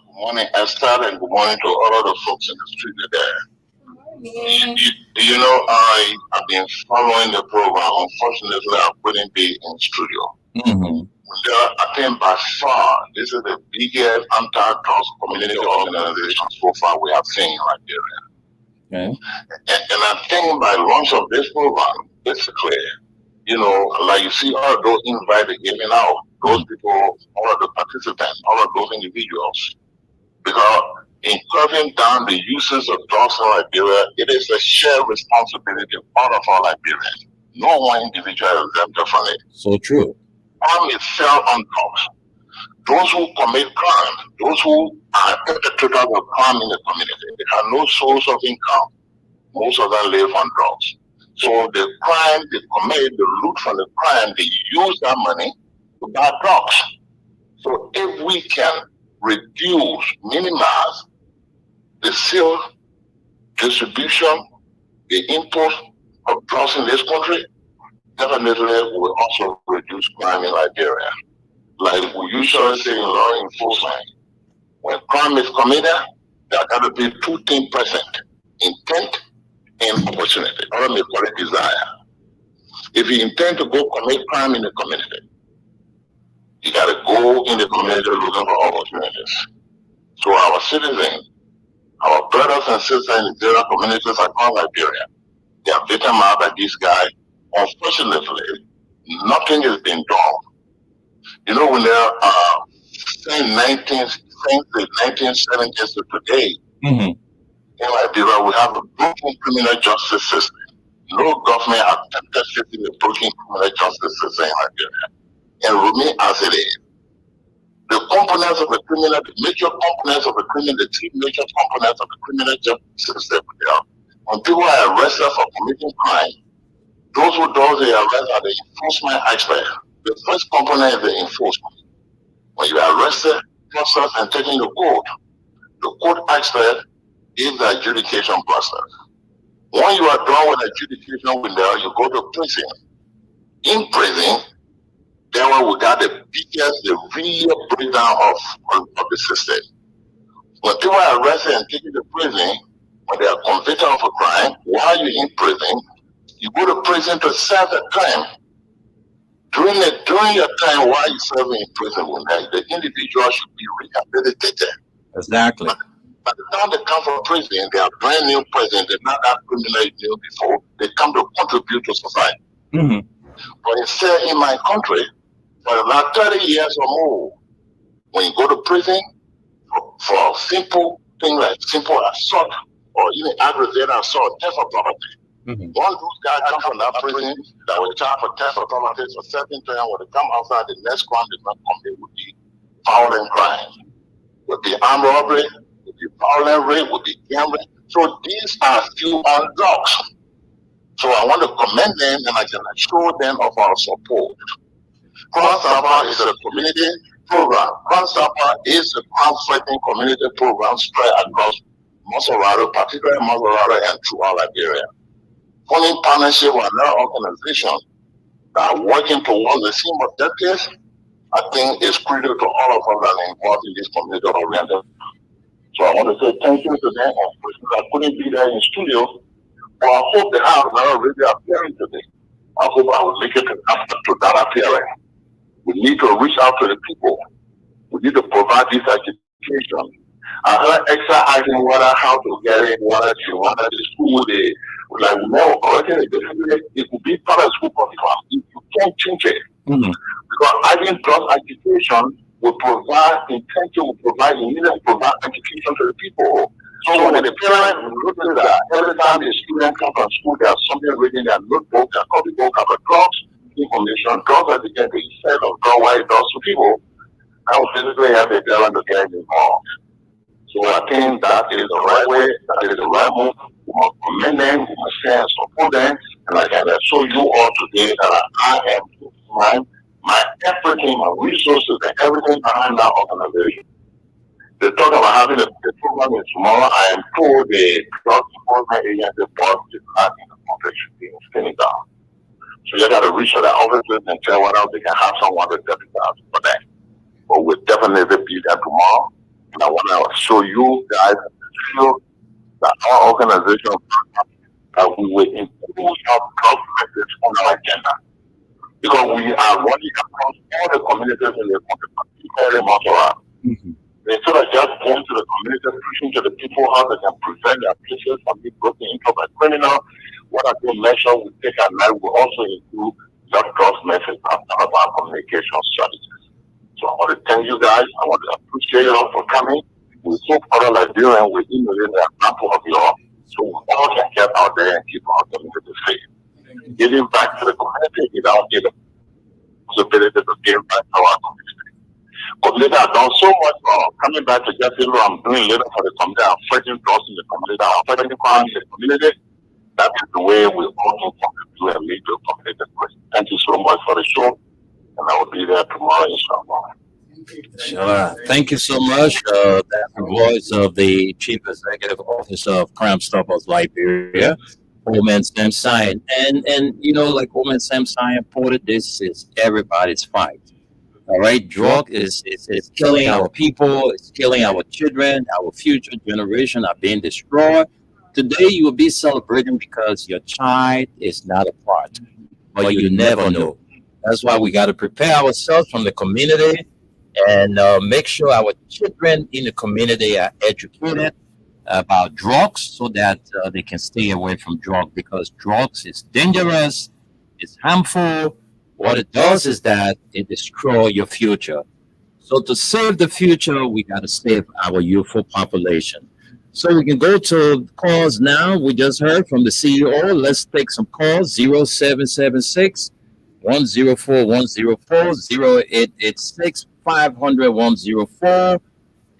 Good morning, Esther, and good morning to all of the folks in the studio there. You know, I have been following the program. Unfortunately, I couldn't be in studio. I think by far, this is the biggest anti-drugs community organization so far we have seen in Liberia. And I think by launch of this program, basically, you know, like you see all of those invited giving out, those people, all of the participants, all of those individuals, because in curbing down the uses of drugs in Liberia, it is a shared responsibility of all of our Liberians. No one individual is exempt from it. So true. Crime is fell on drugs. Those who commit crime, those who are perpetrators of crime in the community, they have no source of income. Most of them live on drugs. So the crime they commit, the loot from the crime, they use that money to buy drugs. So if we can reduce, minimize the sale, distribution, the import of drugs in this country, definitely will also reduce crime in Liberia. Like we usually say in law enforcement, when crime is committed, there got to be two things present: intent and opportunity, or may call it desire. If you intend to go commit crime in the community, You got to go in the community looking for opportunities. So our citizens, our brothers and sisters in the various communities across Liberia, they are victimized by this guy. Unfortunately, nothing is being done. You know, when there are since the 1970s to today, in Liberia, we have a broken criminal justice system. No government has attempted fixing the broken criminal justice system in Liberia. And remain as it is. The components of the criminal, the major components of the criminal, the three major components of the criminal justice system, when people are arrested for committing crime, those who do the arrest are the enforcement aspect. The first component is the enforcement. When you are arrested, processed, and taken to court, the court aspect is the adjudication process. When you are done with adjudication, you go to prison. In prison, then we got the biggest, the real breakdown of the system. When people are arrested and taken to prison, when they are convicted of a crime, while you're in prison, you go to prison to serve a time. During your time while you're serving in prison, the individual should be rehabilitated. Exactly. By the time they come from prison, they are brand new prison, they're not that criminal knew before, they come to contribute to society. But instead, in my country, for the last 30 years or more, when you go to prison for simple things like simple assault or even aggravated assault, theft of property, one of those guys come from that prison that will charge for theft of property for 17 times, when they come outside, the next crime they not come, it would be violent crime, would be armed robbery, would be violent rape, would be gambling. So these are few on dogs. So I want to commend them and I can assure them of our support. Crown Sapa is a community program. Crown Sapa is a crime-fighting community program spread across Masorado, particularly Masorado and throughout Liberia. Forming partnership with another organization that are working towards the same objectives, I think is critical to all of us that are involved in this community oriented. So I want to say thank you to them. I couldn't be there in studio, but I hope they have another radio appearing today. I hope I will make it to that appearance. We need to reach out to the people. We need to provide this education. I heard exercising water, how to get it, water to water the school. They like no, it could be part of school curriculum. You can't change it. Because having drug education will provide intention, will provide immediate provide education to the people. So when the parents look at that, every time the student comes from school, there's something reading their notebook, their copybook about drugs information, drugs education, instead of drug what it does to people. I will physically have the parent to get involved. So I think that is the right way, that is the right move. We must commend them, we must share and support them, and I can show you all today that I am my everything, my resources, and everything behind that organization. They talk about having the program tomorrow. I am told the drug enforcement agency board is not in the country, should be in Senegal. So you got to reach out to the offices and tell what else they can have someone to deputize for that. But we'll definitely be there tomorrow. And I want to show you guys show that our organization that we will improve our drug message on our agenda. Because we are running across all the communities in the country, particularly Masorado. Instead of just going to the community, preaching to the people how they can prevent their places from being broken into by criminals, what I do measure we take at night will also include that drugs message as part of our communication strategies. So I want to thank you guys. I want to appreciate you all for coming. We hope other Liberians will email the example of you all, so we all can get out there and keep our community safe. Giving back to the community without giving possibility to give back to our community. Community have done so much for coming back to just say, I'm doing little for the community, I'm fighting drugs in the community, I'm fighting crime in the community. That is the way we all can contribute and lead to community. Thank you so much for the show, and I will be there tomorrow, inshallah. Sure. Thank you so much. That's the voice of the Chief Executive Officer of Crime Stoppers Liberia, Oman Samsine. And you know, like Oman Samsine reported, this is everybody's fight. All right, drug is killing our people, it's killing our children, our future generation are being destroyed. Today you will be celebrating because your child is not a part, but you never know. That's why we got to prepare ourselves from the community and make sure our children in the community are educated about drugs so that they can stay away from drugs, because drugs is dangerous, it's harmful. What it does is that it destroys your future. So to save the future, we got to save our youthful population. So we can go to calls now. We just heard from the CEO. Let's take some calls. 0776 104 104 0886 500 104.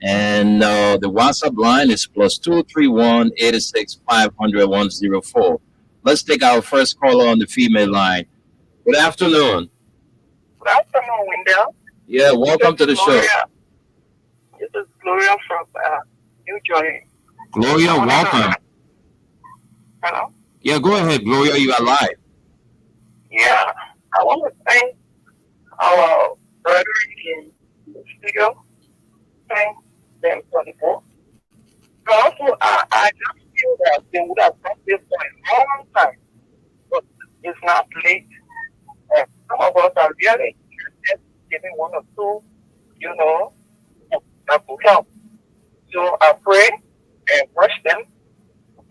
And the WhatsApp line is +231 86 500 104. Let's take our first caller on the female line. Good afternoon. Good afternoon, Wendell. Yeah, welcome to the show. This is Gloria from New Jersey. Gloria, welcome. Hello? Yeah, go ahead, Gloria. You are live. Yeah, I want to thank our brother in the studio. Thank them for the book. But also, I just feel that they would have done this for a long time. But it's not late. And some of us are really interested in giving one or two, that will help. So I pray and watch them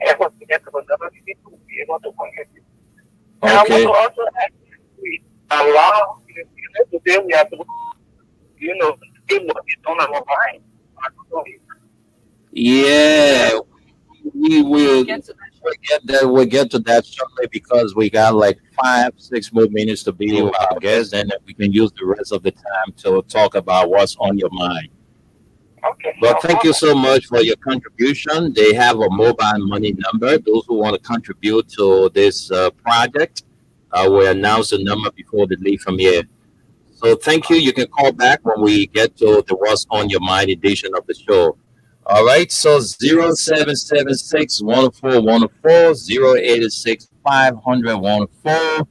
and hope to get to another people to be able to contribute. And I want to also ask you to allow, today we have to, see what is on our mind. Yeah, we will get that. We'll get to that shortly because we got like 5-6 more minutes to be with our guests, and then we can use the rest of the time to talk about what's on your mind. Okay. But thank you so much for your contribution. They have a mobile money number. Those who want to contribute to this project, we'll announce the number before they leave from here. So thank you. You can call back when we get to the What's on Your Mind edition of the show. All right. So 0776 104 104 086 500 104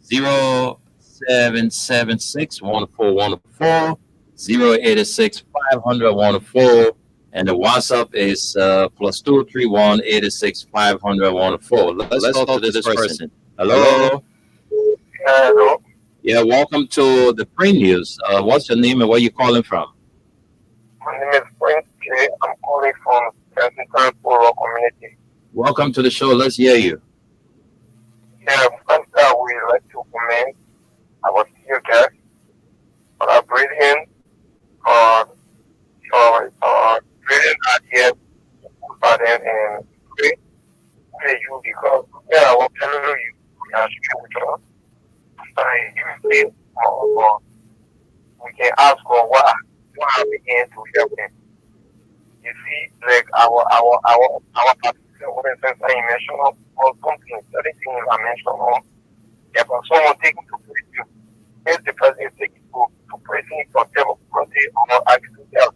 0776 104 104 086 500 104, and the WhatsApp is +231 86 500 104. Let's talk to this person. Hello. Hello. Yeah, welcome to the Print News. What's your name and where you calling from? My name is Prince K. I'm calling from Central Rural Community. Welcome to the show. Let's hear you. Yeah, first we like to commend our senior guest for our breathing creating ideas for them and pray you because I will tell you we are straight with us. We can ask for what begin to help them. You see, like our participant, for instance, I mentioned all something, certain things I mentioned yeah, but someone taking to praise you. If the person is taking to praise him for devil, because they are not actually help.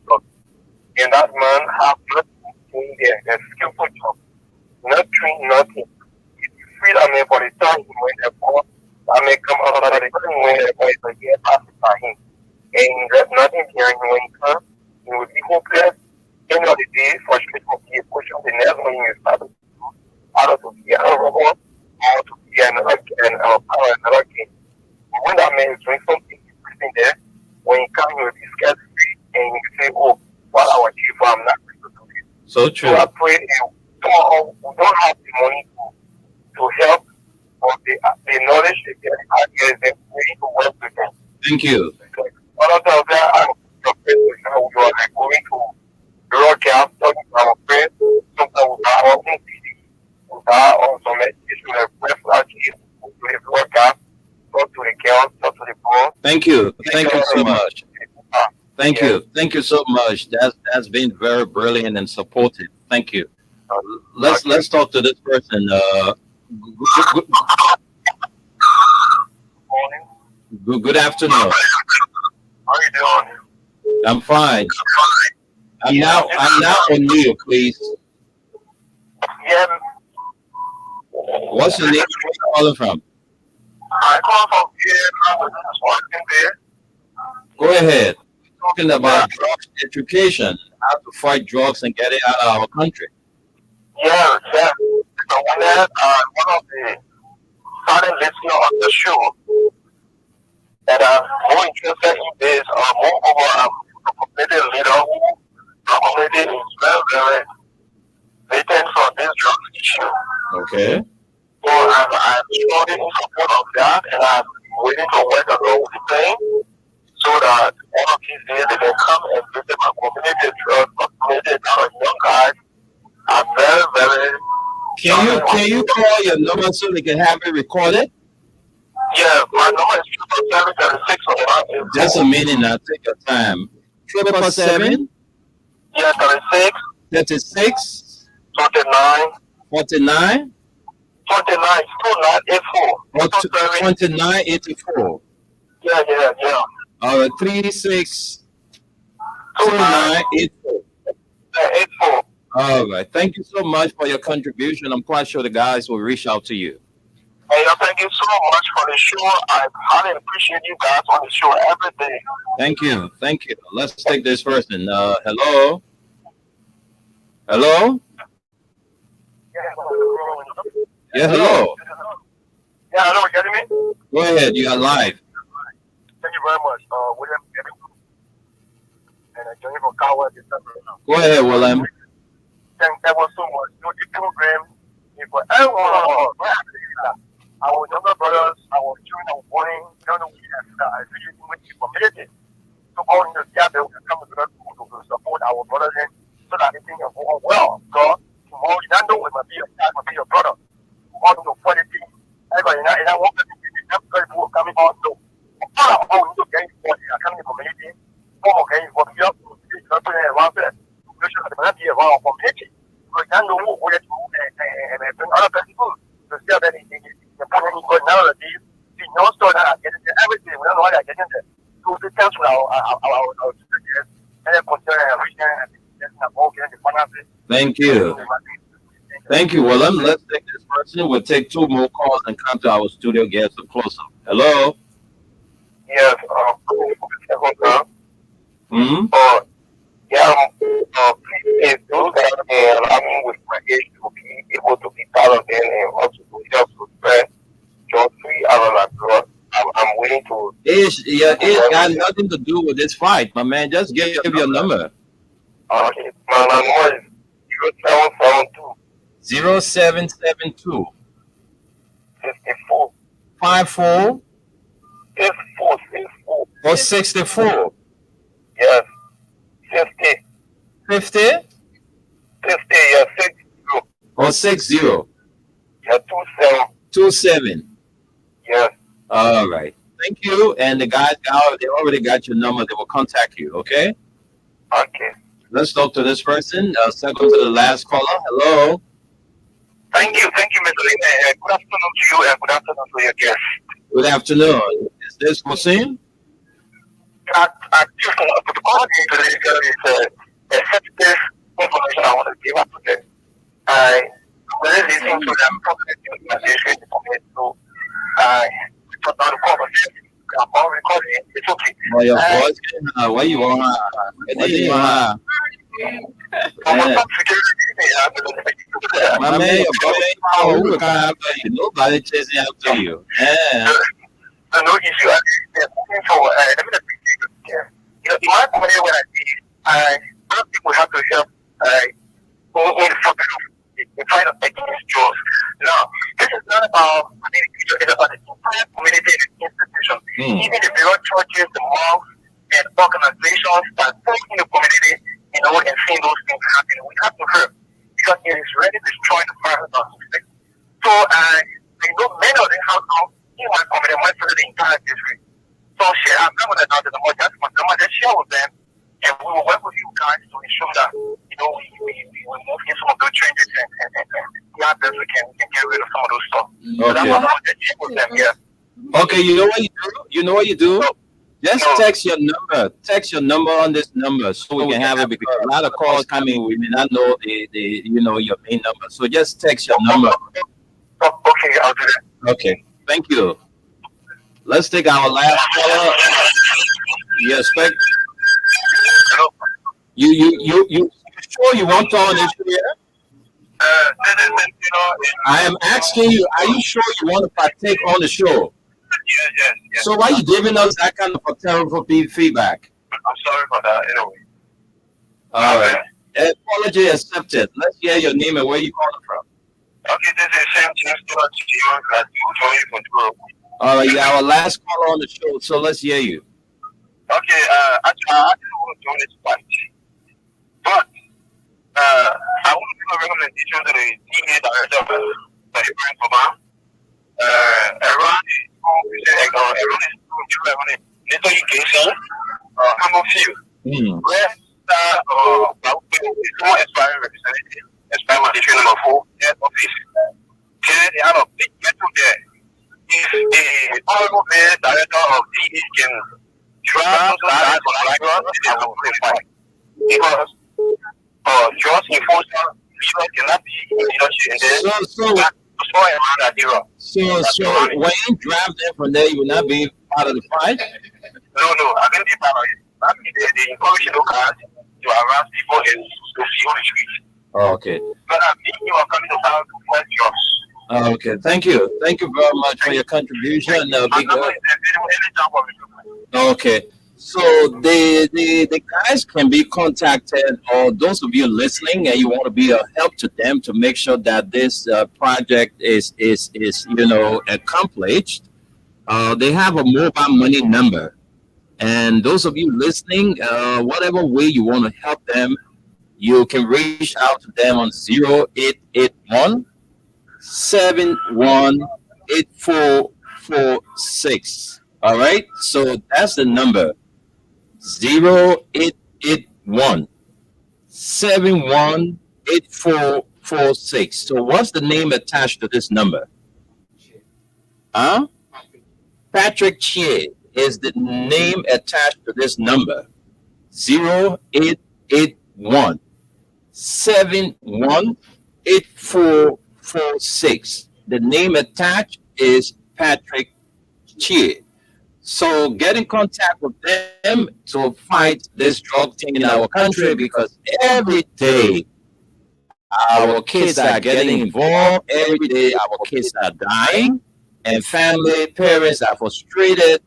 And that man have nothing doing there, a skillful job, not doing nothing. If you feel for the time when they're born, I may come out of the time when they're going to get passed by him. And there's nothing behind him when he comes, he will be hopeless. End of the day, for sure, to be a push of the nerve when you start to do, out of be another robot, or to be another game. When that man is doing something, he's sitting there, when he comes, he will be scared free, and he will say, oh, what I want you for, I'm not going to do it. So true. So I pray we don't have the money to help, but the knowledge they get is that we need to work with them. Thank you. Other than that, I'm we are like going to broadcast, talking to our friends, sometimes with our own CD, with our some education, like reflections, to the broadcast, talk to the girls, talk to the boys. Thank you. Thank you so much. Thank you. Thank you so much. That's been very brilliant and supportive. Thank you. Let's talk to this person. Good afternoon. How you doing? I'm fine. I'm now on mute, please. Yeah. What's your name? Where are you calling from? I call from here. I was working there. Go ahead. Talking about drugs education, how to fight drugs and get it out of our country. Yeah. So when one of the started listening on the show, Okay. So I'm strongly in support of that, and I'm willing to work along with the thing so that one of these days they can come and visit my community. My community now, young guys are very, very. Can you call your number so they can have it recorded? Yeah, my number is 776. Just a minute now. Take your time. 777. Yeah, 36. 36. 29. 49. 29. 2984. 2984. Yeah. All right, 36. 2984. 84. All right. Thank you so much for your contribution. I'm quite sure the guys will reach out to you. Hey, thank you so much for the show. I highly appreciate you guys on the show every day. Thank you. Thank you. Let's take this person. Hello? Hello? Yeah, hello. Yeah, hello, you getting me? Go ahead. You are live. Thank you very much. William, and Johnny from Kawa. Go ahead, William. Thank you so much. The program is for everyone. Our younger brothers, our children are born, I feel you with the community. So all in the together, we come together to support our brothers so that everything can go on well. So tomorrow, you don't know it might be your dad, might be your brother. All your quality, everybody, and I want to be everybody who are coming on. So all of our new games for the coming community, all games for the young people around there. We should have be around community. So you don't know who will do and bring other people to see that the problem is going nowadays. See, no store that are getting there, everything. We don't know how they're getting there. So we cancel our students and then consider everything and the finances. Thank you. Thank you, William. Let's take this person. We'll take 2 more calls and come to our studio guest to close up. Hello? Yes, please those guys allow me with my age to be able to be part of them and also to help to spread your free around abroad. I'm willing to. It got nothing to do with this fight, my man. Just give your number. Okay, my number is 0772 54 54 64 or 64. Yes, 50 50 yes, 60 or 60. Yeah, 27. Yes. All right. Thank you. And the guys, they already got your number. They will contact you. Okay. Okay. Let's talk to this person. Second to the last caller. Hello. Thank you, Mr. Lina. Good afternoon to you and good afternoon to your guest. Good afternoon. Is this Hussein? I just want to call you today is a sensitive information I want to give up today. I was listening to them talking information so I put down the conversation. I'm all recording it. It's okay. Well, your voice, why you want my man, your voice, nobody chasing after you. Yeah. No issue. So, let me in my community, when I don't think we have to help in the fight of against drugs. Now, this is not about community, it's about the entire community institution. Even the various churches, the mosques, and organizations that work in the community, and seeing those things happen. We have to help because it is really destroying the private hospitals. So, I know many of them have now in my community, my for the entire district. So, I'm not going to know the more just just share with them, and we will work with you guys to ensure that we move in some of those changes and yeah, best we can get rid of some of those stuff. So that's what I want to share with them. Yeah. Okay, you know what you do? You know what you do? Just text your number. Text your number on this number so we can have it because a lot of calls coming. We may not know your main number. So just text your number. Okay, I'll do that. Okay, thank you. Let's take our last caller. You expect? You sure you want to on this here? I am asking you, are you sure you want to partake on the show? Yeah. So why are you giving us that kind of a terrible feedback? I'm sorry for that, anyway. All right. Apology accepted. Let's hear your name and where you calling from. Okay, this is All right, yeah, our last caller on the show, so let's hear you. Okay, actually, I didn't want to join this fight, but I want to give a recommendation to the TA director of the Ibrahim Baba. Everyone is doing little education, Hammer Field. Where someone aspiring representative, aspiring mandatory number 4, head office. Here they have a big metal there. If the honorable mayor director of DE can draft that for Lagos, they have to fight. Because just enforcer leader cannot be leadership in there. So when you draft them from there, you will not be part of the fight? No, I didn't be part of it. That means they encourage locals to harass people and to feel the streets. Okay. But I think you are coming to town to fight jobs. Okay, thank you. Thank you very much for your contribution. Okay. So the guys can be contacted, or those of you listening and you want to be a help to them to make sure that this project is accomplished. They have a mobile money number, and those of you listening, whatever way you want to help them, you can reach out to them on 0881 718446. All right, so that's the number. 0881 718446. So what's the name attached to this number? Patrick Chia is the name attached to this number. 0881 718446. The name attached is Patrick Chia. So get in contact with them to fight this drug thing in our country, because every day our kids are getting involved. Every day our kids are dying, and family, parents are frustrated.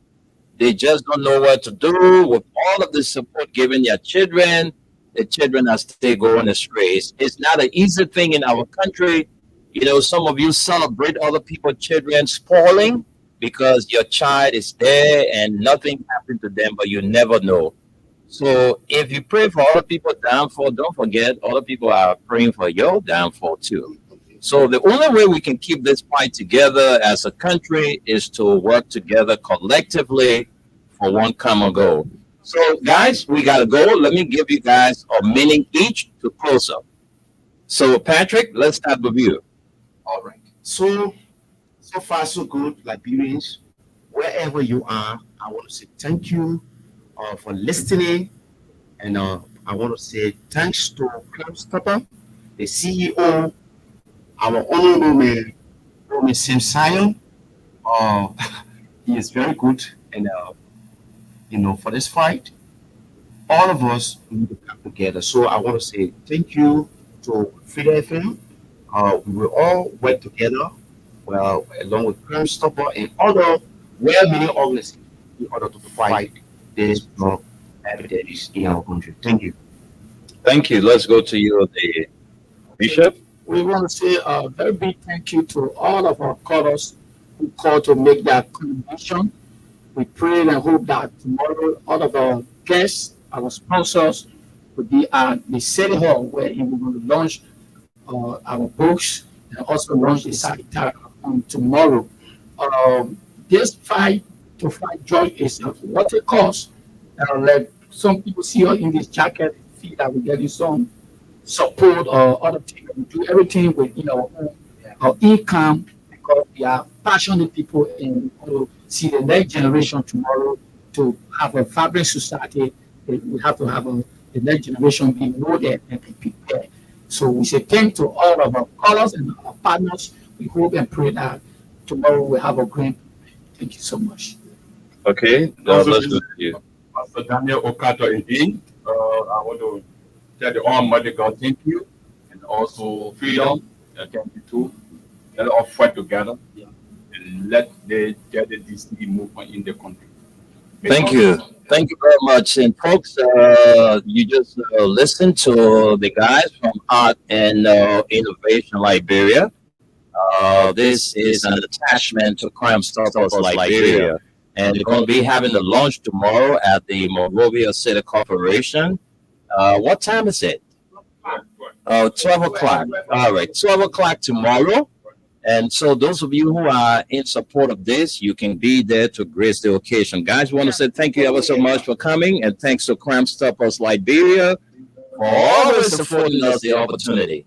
They just don't know what to do with all of the support given their children. The children are still going astray. It's not an easy thing in our country. You know, some of you celebrate other people's children spoiling, because your child is there and nothing happened to them, but you never know. So if you pray for other people's downfall, don't forget other people are praying for your downfall too. So the only way we can keep this fight together as a country is to work together collectively for one common goal. So guys, we gotta go. Let me give you guys a minute each to close up. So Patrick, let's start with you. All right. So far, so good, Liberians. Wherever you are, I want to say thank you for listening. And I want to say thanks to Clem Stopper, the CEO, our honorable mayor, Sim Sion. He is very good. And, for this fight, all of us need to come together. So I want to say thank you to Freedom FM. We will all work together, along with Crime Stopper and other well-meaning organizations in order to fight this drug epidemic in our country. Thank you. Thank you. Let's go to you, the Bishop. We want to say a very big thank you to all of our callers who called to make that contribution. We pray and hope that tomorrow all of our guests, our sponsors, will be at the City Hall, where we will launch our books and also launch the sanitary on tomorrow. This fight to fight drug is what it costs. Like some people see us in this jacket, feel that we're getting some support or other things. We do everything with our income, because we are passionate people and we want to see the next generation tomorrow to have a vibrant society. We have to have the next generation be loaded and be prepared. So we say thank to all of our callers and our partners. We hope and pray that tomorrow we'll have a great. Thank you so much. Okay, let's go to you. Pastor Daniel Okato again. I want to tell the Almighty God thank you, and also Freedom, thank you too. Let us all fight together and let the DC movement in the country. Thank you. Thank you very much. And folks, you just listened to the guys from Art and Innovation Liberia. This is an attachment to Crime Stoppers Liberia. And they're going to be having the launch tomorrow at the Monrovia City Corporation. What time is it? 12 o'clock. All right, 12 o'clock tomorrow. And so those of you who are in support of this, you can be there to grace the occasion. Guys, we want to say thank you ever so much for coming, and thanks to Crime Stoppers Liberia for always affording us the opportunity